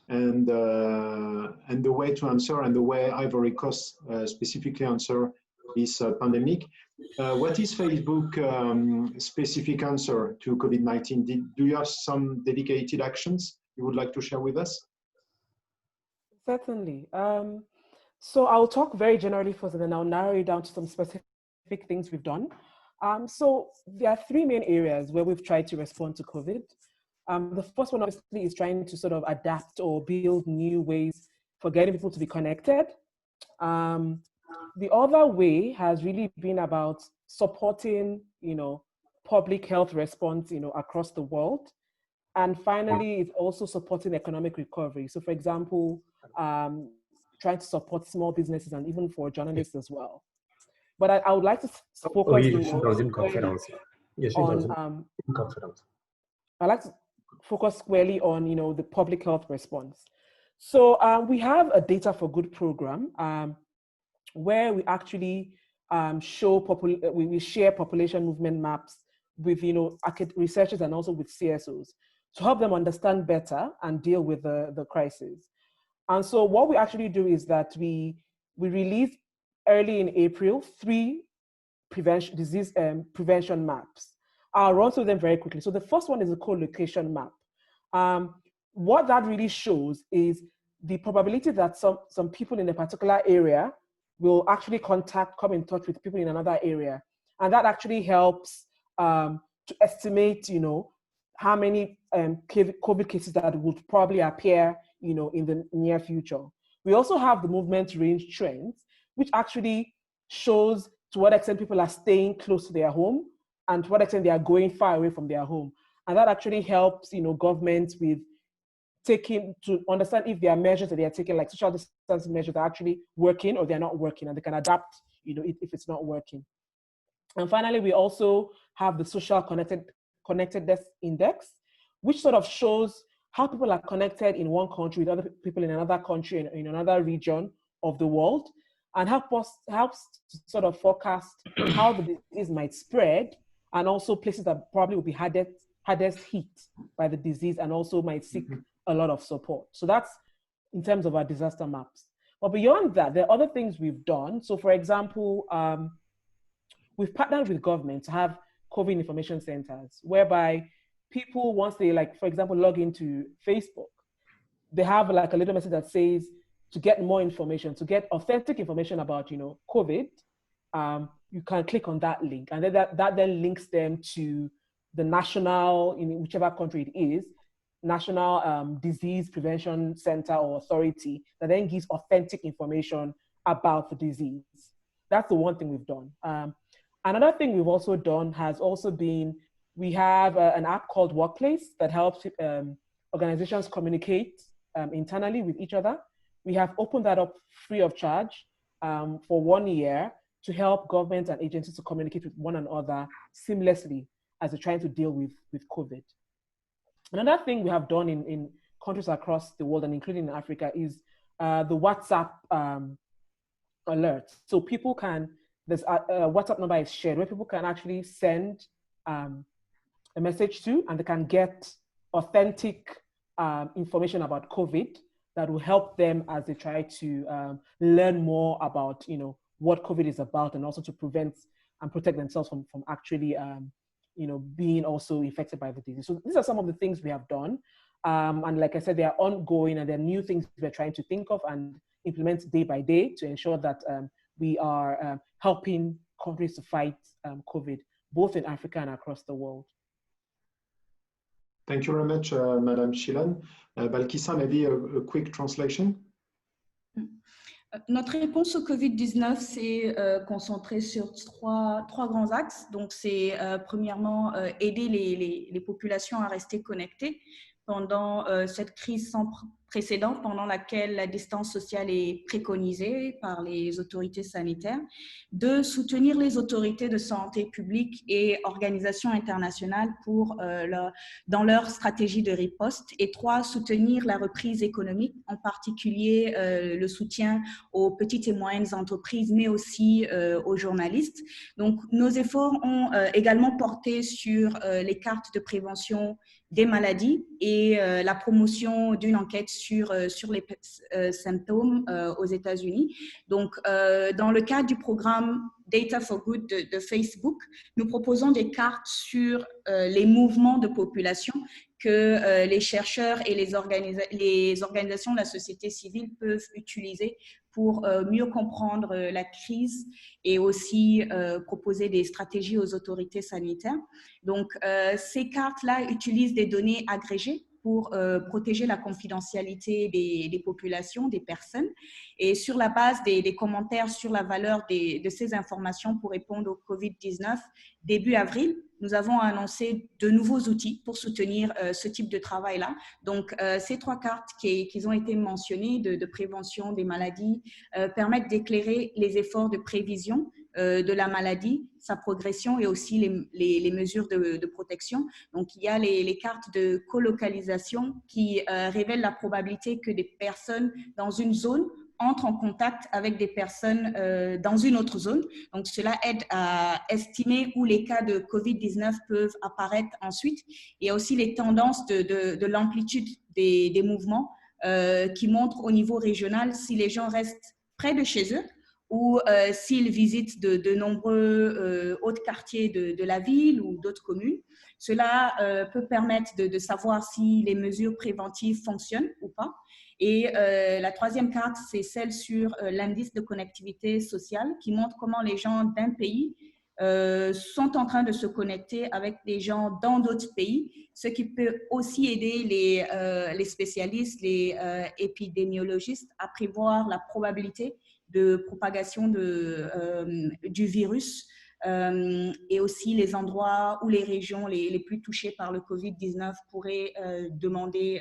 and the way to answer and the way Ivory Coast specifically answer this pandemic. What is Facebook specific answer to COVID-19? Do you have some dedicated actions you would like to share with us? Certainly. So I'll talk very generally first, and then I'll narrow it down to some specific things we've done. So there are three main areas where we've tried to respond to COVID. The first one, obviously, is trying to sort of adapt or build new ways for getting people to be connected. The other way has really been about supporting, public health response, across the world. And finally, it's also supporting economic recovery. So, for example, trying to support small businesses and even for journalists as well. But I would like to focus I'd like to focus squarely on, the public health response. So we have a Data for Good program where we actually we share population movement maps with, researchers and also with CSOs to help them understand better and deal with the crisis. And so what we actually do is that we release early in April 3 disease prevention maps. I'll run through them very quickly. So the first one is a co-location map. What that really shows is the probability that some people in a particular area will actually come in touch with people in another area. And that actually helps to estimate, how many COVID cases that would probably appear, in the near future. We also have the movement range trends, which actually shows to what extent people are staying close to their home and to what extent they are going far away from their home. And that actually helps, governments with to understand if there are measures that they are taking, like social distancing measures, are actually working or they're not working, and they can adapt, if it's not working. And finally, we also have the social connectedness index, which sort of shows how people are connected in one country with other people in another country, in another region of the world, and helps to sort of forecast how the disease might spread, and also places that probably will be hardest hit by the disease and also might seek a lot of support. So that's in terms of our disaster maps. But beyond that, there are other things we've done. So for example, we've partnered with government to have COVID information centers, whereby people, once they, for example, log into Facebook, they have a little message that says, to get more information, to get authentic information about, COVID, you can click on that link. And then that then links them to the national, in whichever country it is, National Disease Prevention Center or authority that then gives authentic information about the disease. That's the one thing we've done. Another thing we've also done has also been, we have an app called Workplace that helps organizations communicate internally with each other. We have opened that up free of charge for 1 year to help governments and agencies to communicate with one another seamlessly as they're trying to deal with COVID. Another thing we have done in countries across the world and including in Africa is the WhatsApp alert. So people there's a WhatsApp number is shared where people can actually send a message to, and they can get authentic information about COVID that will help them as they try to learn more about, what COVID is about, and also to prevent and protect themselves from actually, being also infected by the disease. So these are some of the things we have done. And like I said, they are ongoing, and there are new things we're trying to think of and implement day by day to ensure that we are helping countries to fight COVID, both in Africa and across the world. Thank you very much, Madame Shilan. Balkissa, maybe a quick translation. Notre réponse au Covid-19 s'est concentrée sur trois grands axes. Donc, c'est premièrement aider les populations à rester connectées pendant cette crise sans précédente pendant laquelle la distance sociale est préconisée par les autorités sanitaires, de soutenir les autorités de santé publique et organisations internationales dans leur stratégie de riposte, et 3, soutenir la reprise économique, en particulier le soutien aux petites et moyennes entreprises, mais aussi aux journalistes. Donc, nos efforts ont également porté sur les cartes de prévention des maladies et la promotion d'une enquête sur les symptômes aux États-Unis. Donc, dans le cadre du programme Data for Good de Facebook, nous proposons des cartes sur les mouvements de population que les chercheurs et les organisations de la société civile peuvent utiliser pour mieux comprendre la crise et aussi proposer des stratégies aux autorités sanitaires. Donc, ces cartes-là utilisent des données agrégées pour protéger la confidentialité des populations, des personnes. Et sur la base des commentaires sur la valeur de ces informations pour répondre au COVID-19, début avril, nous avons annoncé de nouveaux outils pour soutenir ce type de travail-là. Donc, ces 3 cartes qui ont été mentionnées de prévention des maladies permettent d'éclairer les efforts de prévision de la maladie, sa progression et aussi les mesures de protection. Donc, il y a les cartes de colocalisation qui révèlent la probabilité que des personnes dans une zone entrent en contact avec des personnes dans une autre zone. Donc, cela aide à estimer où les cas de COVID-19 peuvent apparaître ensuite. Il y a aussi les tendances de l'amplitude des mouvements qui montrent au niveau régional si les gens restent près de chez eux ou s'ils visitent de nombreux autres quartiers de la ville ou d'autres communes. Cela peut permettre de savoir si les mesures préventives fonctionnent ou pas. Et la 3e carte, c'est celle sur l'indice de connectivité sociale qui montre comment les gens d'un pays sont en train de se connecter avec des gens dans d'autres pays, ce qui peut aussi aider les spécialistes, les épidémiologistes à prévoir la probabilité de propagation du virus et aussi les endroits ou les régions les plus touchées par le COVID-19 pourraient demander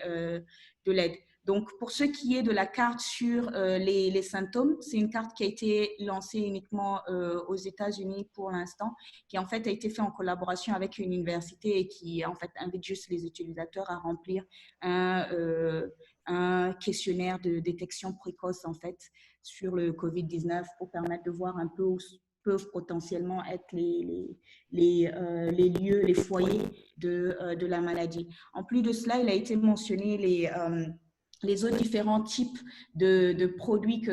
de l'aide. Donc, pour ce qui est de la carte sur les symptômes, c'est une carte qui a été lancée uniquement aux États-Unis pour l'instant, qui en fait a été faite en collaboration avec une université et qui en fait invite juste les utilisateurs à remplir un questionnaire de détection précoce en fait sur le COVID-19 pour permettre de voir un peu où peuvent potentiellement être les lieux, les foyers de la maladie. En plus de cela, il a été mentionné les autres différents types de produits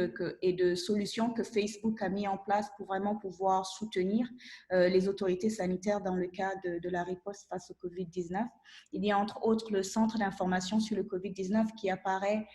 et de solutions que Facebook a mis en place pour vraiment pouvoir soutenir les autorités sanitaires dans le cadre de la riposte face au COVID-19. Il y a entre autres le centre d'information sur le COVID-19 qui apparaît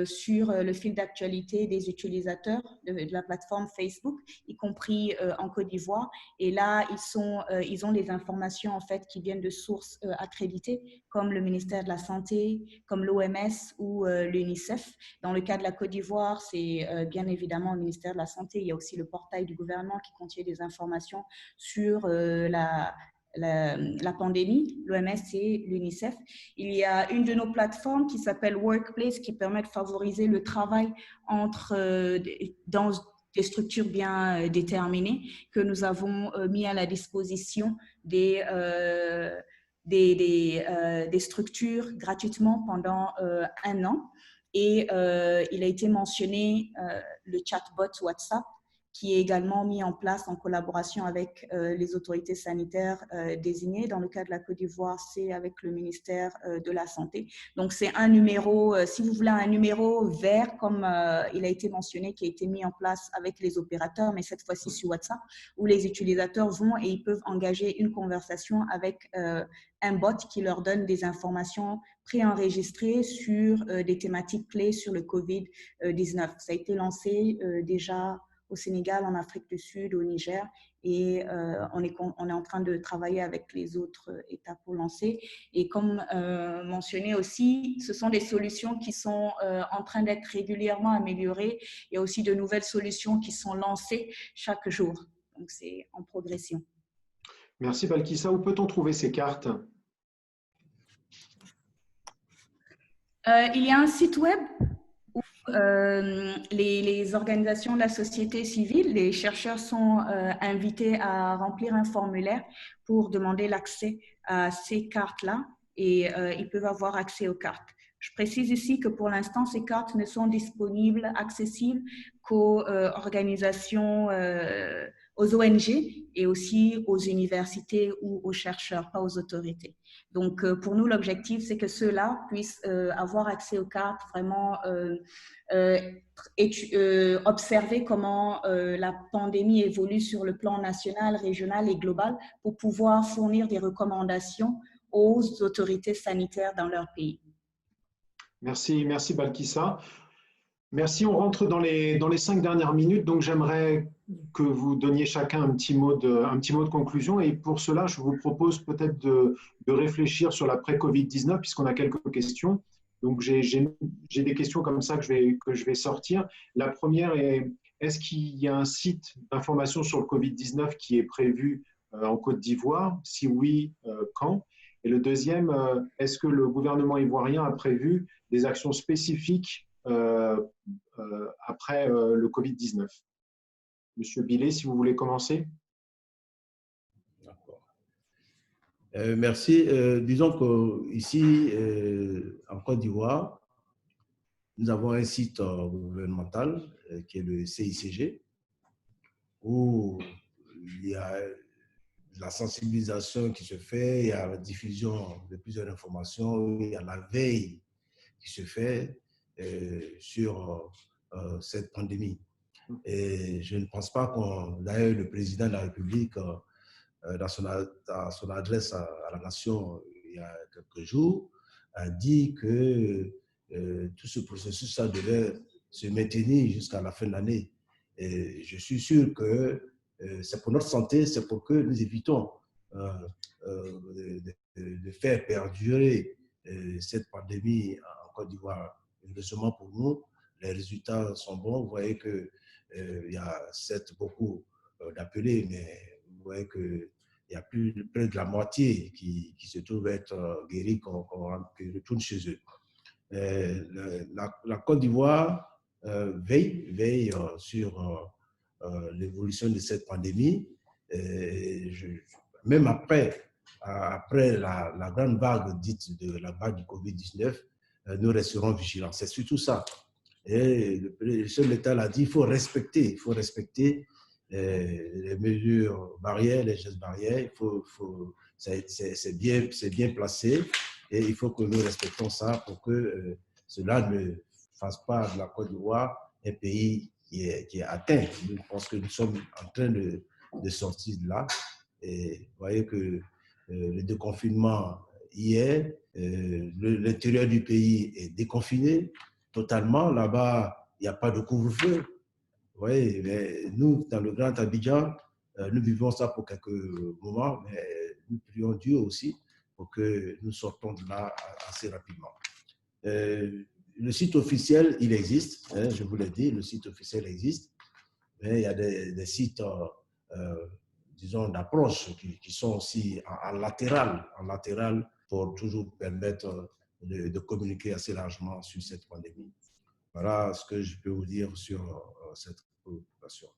sur le fil d'actualité des utilisateurs de la plateforme Facebook, y compris en Côte d'Ivoire. Et là, ils ont les informations en fait qui viennent de sources accréditées comme le ministère de la Santé, comme l'OMS ou l'UNICEF. Dans le cas de la Côte d'Ivoire, c'est bien évidemment le ministère de la Santé. Il y a aussi le portail du gouvernement qui contient des informations sur la pandémie, l'OMS et l'UNICEF. Il y a une de nos plateformes qui s'appelle Workplace qui permet de favoriser le travail dans des structures bien déterminées que nous avons mis à la disposition des structures gratuitement pendant 1 an. Et il a été mentionné le chatbot WhatsApp qui est également mis en place en collaboration avec les autorités sanitaires désignées. Dans le cas de la Côte d'Ivoire, c'est avec le ministère de la Santé. Donc, c'est un numéro, si vous voulez, un numéro vert, comme il a été mentionné, qui a été mis en place avec les opérateurs, mais cette fois-ci sur WhatsApp, où les utilisateurs vont et ils peuvent engager une conversation avec un bot qui leur donne des informations préenregistrées sur des thématiques clés sur le COVID-19. Ça a été lancé déjà au Sénégal, en Afrique du Sud, au Niger, et on est en train de travailler avec les autres États pour lancer. Et comme mentionné aussi, ce sont des solutions qui sont en train d'être régulièrement améliorées. Il y a aussi de nouvelles solutions qui sont lancées chaque jour. Donc, c'est en progression. Merci Balkissa. Où peut-on trouver ces cartes ? Il y a un site web où les organisations de la société civile, les chercheurs sont invités à remplir un formulaire pour demander l'accès à ces cartes-là et ils peuvent avoir accès aux cartes. Je précise ici que pour l'instant, ces cartes ne sont disponibles, accessibles qu'aux organisations, aux ONG et aussi aux universités ou aux chercheurs, pas aux autorités. Donc, pour nous, l'objectif, c'est que ceux-là puissent avoir accès aux cartes, vraiment observer comment la pandémie évolue sur le plan national, régional et global pour pouvoir fournir des recommandations aux autorités sanitaires dans leur pays. Merci, merci Balkissa. Merci, on rentre dans les 5 dernières minutes, donc j'aimerais que vous donniez chacun un petit mot de conclusion et pour cela, je vous propose peut-être de réfléchir sur l'après-Covid-19 puisqu'on a quelques questions. Donc j'ai des questions comme ça que je vais sortir. La première est, est-ce qu'il y a un site d'information sur le Covid-19 qui est prévu en Côte d'Ivoire? Si oui, quand? Et le deuxième, est-ce que le gouvernement ivoirien a prévu des actions spécifiques après le Covid-19? Monsieur Billet, si vous voulez commencer. D'accord. Merci. Disons qu'ici, en Côte d'Ivoire, nous avons un site gouvernemental qui est le CICG, où il y a la sensibilisation qui se fait, il y a la diffusion de plusieurs informations, il y a la veille qui se fait sur cette pandémie. Et je ne pense pas d'ailleurs, le président de la République, dans son adresse à la nation il y a quelques jours, a dit que tout ce processus-là devait se maintenir jusqu'à la fin de l'année. Et je suis sûr que c'est pour notre santé, c'est pour que nous évitons de faire perdurer cette pandémie en Côte d'Ivoire. Heureusement pour nous, les résultats sont bons. Vous voyez qu'il y a certes beaucoup d'appelés, mais vous voyez qu'il y a près de la moitié qui se trouvent être guéris, qui retournent chez eux. La Côte d'Ivoire veille sur l'évolution de cette pandémie. Même après la grande vague dite de la vague du Covid-19, nous resterons vigilants. C'est surtout ça. Et le chef de l'État l'a dit, il faut respecter les mesures barrières, les gestes barrières. C'est bien placé et il faut que nous respectons ça pour que cela ne fasse pas de la Côte d'Ivoire un pays qui est atteint. Je pense que nous sommes en train de sortir de là. Et vous voyez que le déconfinement hier, l'intérieur du pays est déconfiné totalement. Là-bas, il n'y a pas de couvre-feu. Vous voyez, mais nous, dans le Grand Abidjan, nous vivons ça pour quelques moments, mais nous prions Dieu aussi pour que nous sortons de là assez rapidement. Le site officiel, il existe, hein, je vous l'ai dit, le site officiel existe, mais il y a des sites, disons, d'approche qui sont aussi en latéral pour toujours permettre de communiquer assez largement sur cette pandémie. Voilà ce que je peux vous dire sur cette préoccupation.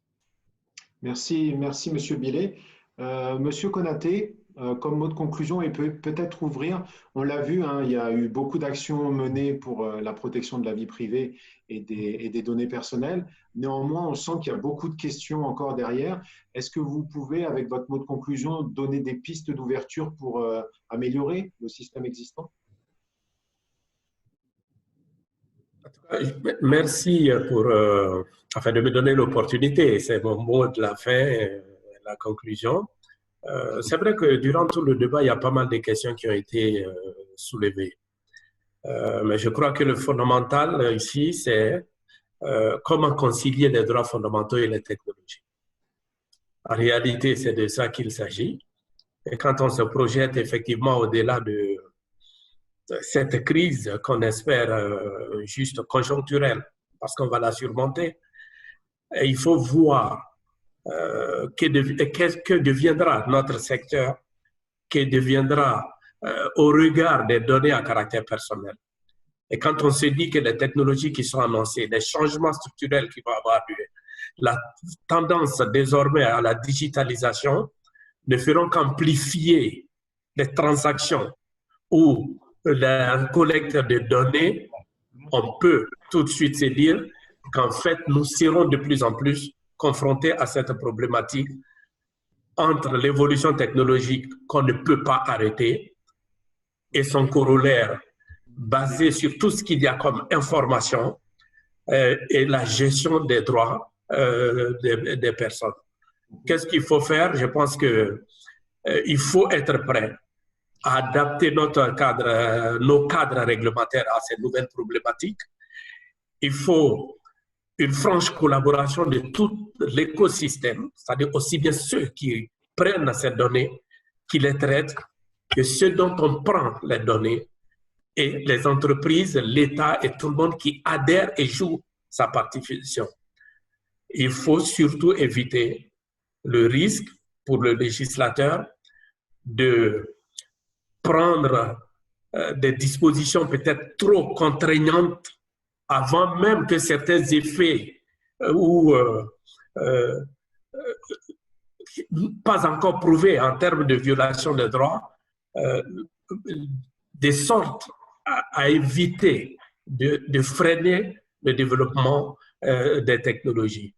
Merci, Monsieur Billet. Monsieur Konaté, comme mot de conclusion, et peut-être ouvrir, on l'a vu, hein, il y a eu beaucoup d'actions menées pour la protection de la vie privée et des données personnelles. Néanmoins, on sent qu'il y a beaucoup de questions encore derrière. Est-ce que vous pouvez, avec votre mot de conclusion, donner des pistes d'ouverture pour améliorer le système existant? Merci pour de me donner l'opportunité. C'est mon mot de la fin, la conclusion. C'est vrai que durant tout le débat, il y a pas mal de questions qui ont été soulevées. Mais je crois que le fondamental ici, c'est comment concilier les droits fondamentaux et les technologies. En réalité, c'est de ça qu'il s'agit. Et quand on se projette effectivement au-delà de cette crise qu'on espère juste conjoncturelle, parce qu'on va la surmonter, et il faut voir que deviendra notre secteur, que deviendra au regard des données à caractère personnel. Et quand on se dit que les technologies qui sont annoncées, les changements structurels qui vont avoir lieu, la tendance désormais à la digitalisation ne feront qu'amplifier les transactions ou la collecte de données, on peut tout de suite se dire qu'en fait, nous serons de plus en plus confrontés à cette problématique entre l'évolution technologique qu'on ne peut pas arrêter et son corollaire basé sur tout ce qu'il y a comme information et la gestion des droits des personnes. Qu'est-ce qu'il faut faire? Je pense qu'il faut être prêt à adapter notre cadre, nos cadres réglementaires à ces nouvelles problématiques. Il faut une franche collaboration de tout l'écosystème, c'est-à-dire aussi bien ceux qui prennent ces données, qui les traitent, que ceux dont on prend les données, et les entreprises, l'État et tout le monde qui adhère et joue sa partition. Il faut surtout éviter le risque pour le législateur de prendre des dispositions peut-être trop contraignantes avant même que certains effets pas encore prouvés en termes de violation des droits, de sorte à éviter de freiner le développement des technologies.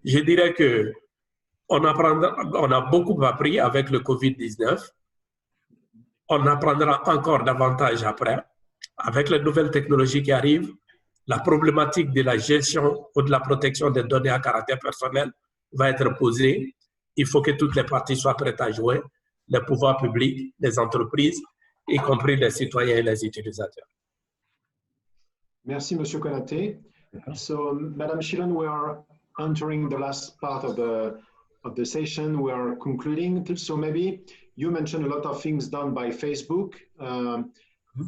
Je dirais qu'on a beaucoup appris avec le Covid-19. On apprendra encore davantage après, avec les nouvelles technologies qui arrivent. La problématique de la gestion ou de la protection des données à caractère personnel va être posée. Il faut que toutes les parties soient prêtes à jouer, les pouvoirs publics, les entreprises, y compris les citoyens et les utilisateurs. Merci, Monsieur Konaté. So, Madame Shilon, we are entering the last part of the session. We are concluding. So maybe you mentioned a lot of things done by Facebook.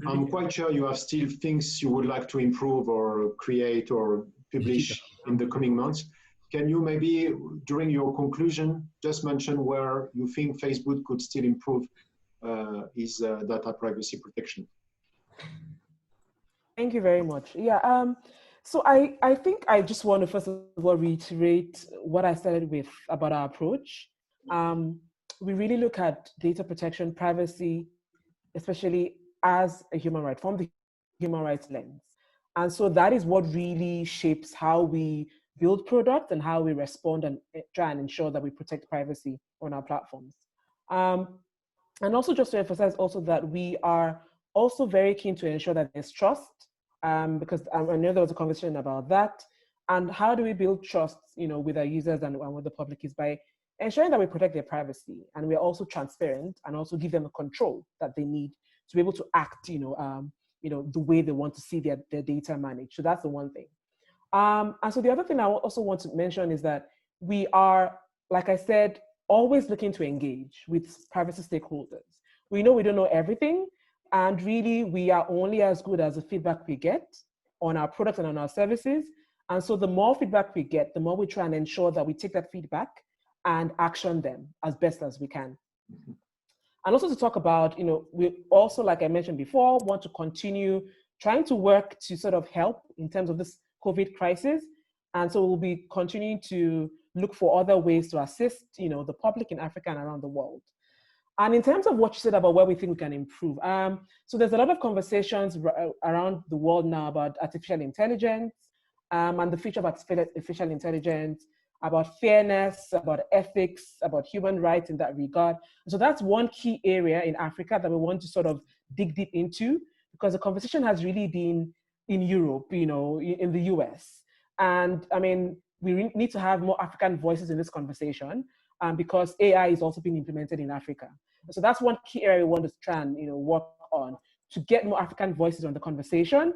I'm quite sure you have still things you would like to improve or create or publish in the coming months. Can you maybe, during your conclusion, just mention where you think Facebook could still improve its data privacy protection? Thank you very much. Yeah, so I think I just want to first of all reiterate what I started with about our approach. We really look at data protection, privacy, especially as a human right, from the human rights lens. And so that is what really shapes how we build products and how we respond and try and ensure that we protect privacy on our platforms. And also just to emphasize also that we are also very keen to ensure that there's trust, because I know there was a conversation about that. And how do we build trust, with our users and with the public is by ensuring that we protect their privacy, and we're also transparent and also give them the control that they need to be able to act, the way they want to see their data managed. So that's the one thing. And so the other thing I also want to mention is that we are, like I said, always looking to engage with privacy stakeholders. We know we don't know everything, and really we are only as good as the feedback we get on our products and on our services. And so the more feedback we get, the more we try and ensure that we take that feedback and action them as best as we can. And also to talk about, we also, like I mentioned before, want to continue trying to work to sort of help in terms of this COVID crisis. And so we'll be continuing to look for other ways to assist, the public in Africa and around the world. And in terms of what you said about where we think we can improve, so there's a lot of conversations around the world now about artificial intelligence and the future of artificial intelligence, about fairness, about ethics, about human rights in that regard. So that's one key area in Africa that we want to sort of dig deep into, because the conversation has really been in Europe, in the US. And I mean, we need to have more African voices in this conversation because AI is also being implemented in Africa. So that's one key area we want to try and work on, to get more African voices on the conversation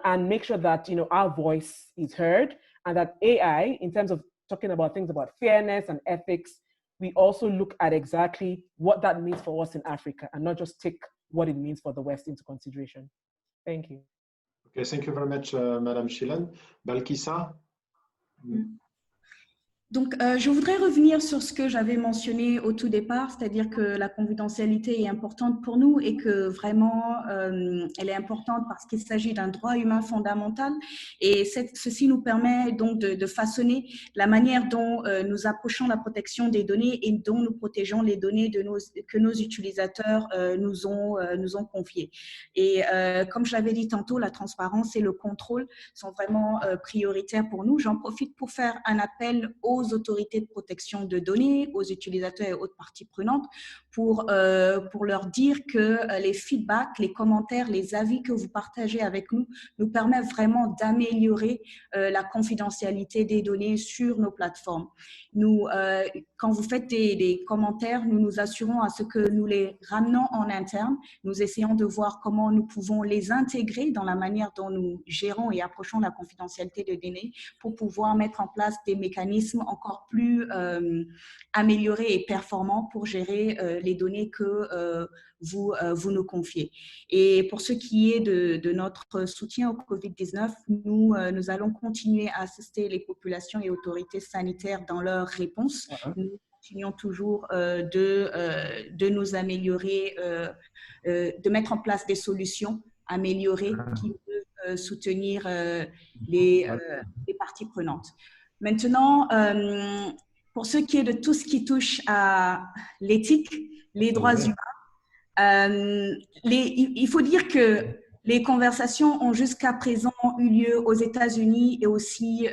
and make sure that our voice is heard, and that AI, in terms of talking about things about fairness and ethics, we also look at exactly what that means for us in Africa and not just take what it means for the West into consideration. Thank you. Okay, thank you very much, Madam Shilon. Balkissa? Donc, je voudrais revenir sur ce que j'avais mentionné au tout départ, c'est-à-dire que la confidentialité est importante pour nous et que vraiment, elle est importante parce qu'il s'agit d'un droit humain fondamental. Et ceci nous permet donc de façonner la manière dont nous approchons la protection des données et dont nous protégeons les données que nos utilisateurs nous ont confiées. Et comme je l'avais dit tantôt, la transparence et le contrôle sont vraiment prioritaires pour nous. J'en profite pour faire un appel aux autorités de protection de données, aux utilisateurs et autres parties prenantes pour leur dire que les feedbacks, les commentaires, les avis que vous partagez avec nous permettent vraiment d'améliorer la confidentialité des données sur nos plateformes. Quand vous faites des commentaires, nous nous assurons à ce que nous les ramenons en interne. Nous essayons de voir comment nous pouvons les intégrer dans la manière dont nous gérons et approchons la confidentialité des données pour pouvoir mettre en place des mécanismes encore plus améliorés et performants pour gérer les données que vous nous confiez. Et pour ce qui est de notre soutien au COVID-19, nous allons continuer à assister les populations et autorités sanitaires dans leurs réponses. Nous continuons toujours de nous améliorer, de mettre en place des solutions améliorées qui peuvent soutenir les parties prenantes. Maintenant, pour ce qui est de tout ce qui touche à l'éthique, les droits humains, il faut dire que les conversations ont jusqu'à présent eu lieu aux États-Unis et aussi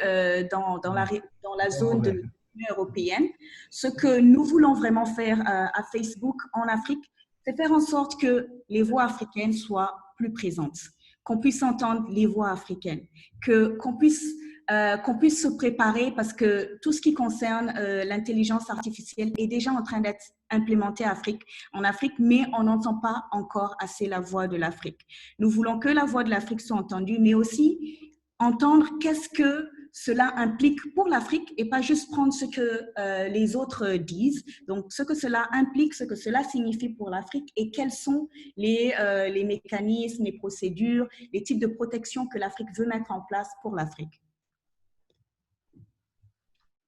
dans la zone de l'Union européenne. Ce que nous voulons vraiment faire à Facebook en Afrique, c'est faire en sorte que les voix africaines soient plus présentes, qu'on puisse entendre les voix africaines, qu'on puisse se préparer parce que tout ce qui concerne l'intelligence artificielle est déjà en train d'être implémenté en Afrique, mais on n'entend pas encore assez la voix de l'Afrique. Nous voulons que la voix de l'Afrique soit entendue, mais aussi entendre qu'est-ce que cela implique pour l'Afrique et pas juste prendre ce que les autres disent. Donc, ce que cela implique, ce que cela signifie pour l'Afrique et quels sont les mécanismes, les procédures, les types de protection que l'Afrique veut mettre en place pour l'Afrique.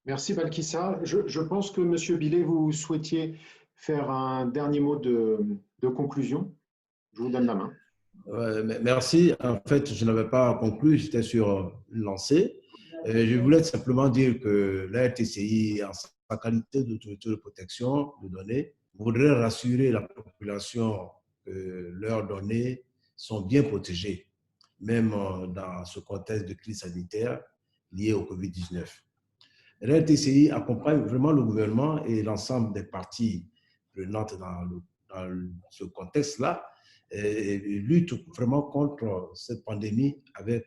Merci Balkissa. Je pense que M. Billet, vous souhaitiez faire un dernier mot de conclusion. Je vous donne la main. Merci. En fait, je n'avais pas conclu, j'étais sur une lancée. Je voulais simplement dire que la RTCI, en sa qualité d'autorité de protection de données, voudrait rassurer la population que leurs données sont bien protégées, même dans ce contexte de crise sanitaire lié au COVID-19. La RTCI accompagne vraiment le gouvernement et l'ensemble des parties prenantes dans ce contexte-là et lutte vraiment contre cette pandémie avec,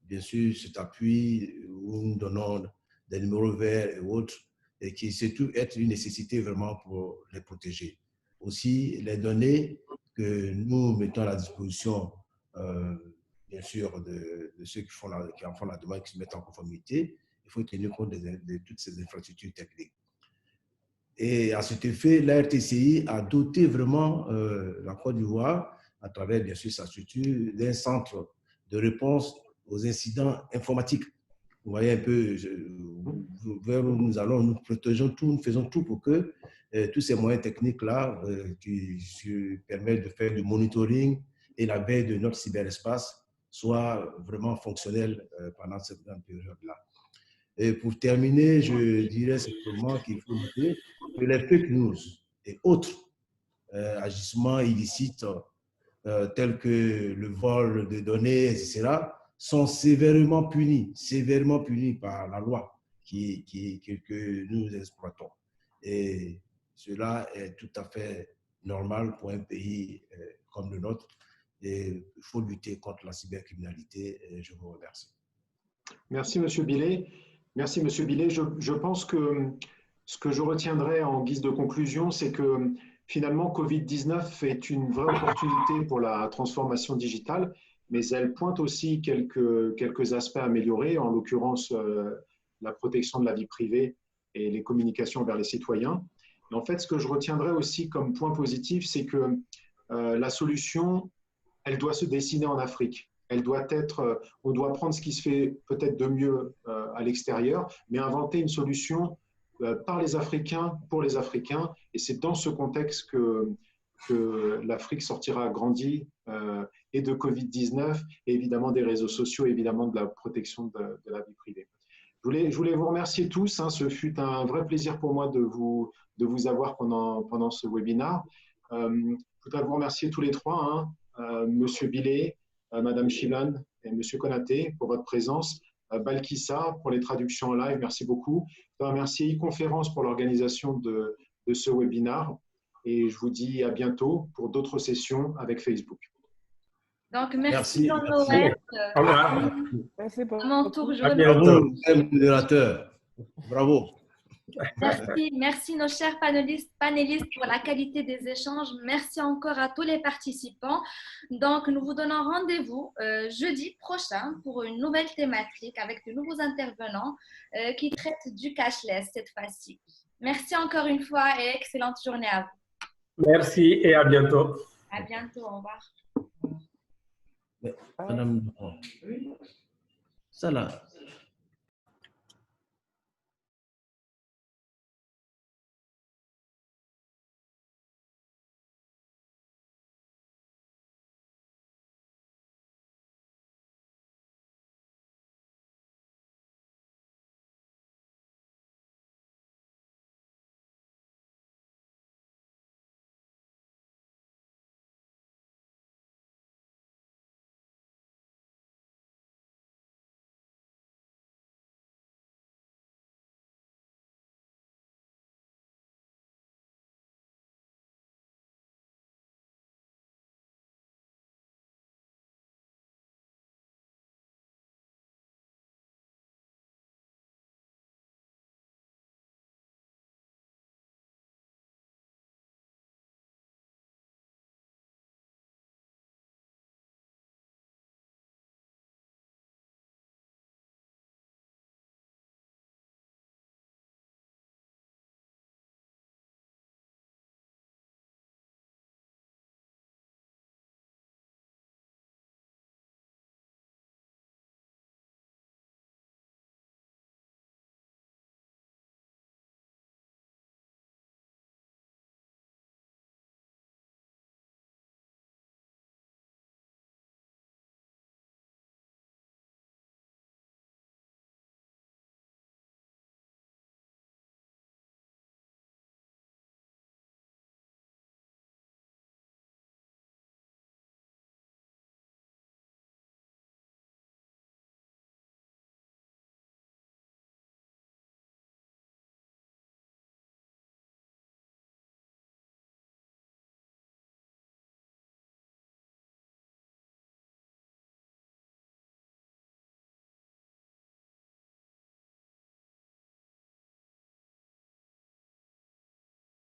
bien sûr, cet appui où nous donnons des numéros verts et autres, et qui se trouve être une nécessité vraiment pour les protéger. Aussi, les données que nous mettons à la disposition, bien sûr, de ceux qui en font la demande, qui se mettent en conformité, il faut tenir compte de toutes ces infrastructures techniques. Et à cet effet, la RTCI a doté vraiment la Côte d'Ivoire, à travers bien sûr sa structure, d'un centre de réponse aux incidents informatiques. Vous voyez un peu vers où nous allons, nous protégeons tout, nous faisons tout pour que tous ces moyens techniques-là qui permettent de faire du monitoring et la veille de notre cyberespace soient vraiment fonctionnels pendant cette grande période-là. Et pour terminer, je dirais simplement qu'il faut noter que les fake news et autres agissements illicites tels que le vol de données, etc., sont sévèrement punis par la loi que nous exploitons. Et cela est tout à fait normal pour un pays comme le nôtre. Et il faut lutter contre la cybercriminalité. Et je vous remercie. Merci, M. Billet. Merci, M. Billet. Je pense que ce que je retiendrai en guise de conclusion, c'est que finalement, Covid-19 est une vraie opportunité pour la transformation digitale, mais elle pointe aussi quelques aspects améliorés, en l'occurrence la protection de la vie privée et les communications vers les citoyens. Et en fait, ce que je retiendrai aussi comme point positif, c'est que la solution, elle doit se dessiner en Afrique. Elle doit être, on doit prendre ce qui se fait peut-être de mieux à l'extérieur, mais inventer une solution par les Africains, pour les Africains. Et c'est dans ce contexte que l'Afrique sortira grandie et de Covid-19, et évidemment des réseaux sociaux, évidemment de la protection de la vie privée. Je voulais vous remercier tous. Hein. Ce fut un vrai plaisir pour moi de vous avoir pendant ce webinaire. Je voudrais vous remercier tous les trois, hein, Monsieur Billet, Madame Chilan et Monsieur Konaté pour votre présence. Balkissa pour les traductions en live, merci beaucoup. Je voudrais remercier e-conférence pour l'organisation de ce webinaire. Et je vous dis à bientôt pour d'autres sessions avec Facebook. Donc, merci Jean-Noël. Au revoir. Merci beaucoup. À mon tour, je À remercie. bientôt. Bravo, modérateur. Bravo. Merci nos chers panélistes pour la qualité des échanges. Merci encore à tous les participants. Donc, nous vous donnons rendez-vous jeudi prochain pour une nouvelle thématique avec de nouveaux intervenants qui traitent du cashless cette fois-ci. Merci encore une fois et excellente journée à vous. Merci et à bientôt. À bientôt, au revoir. Madame, ça là.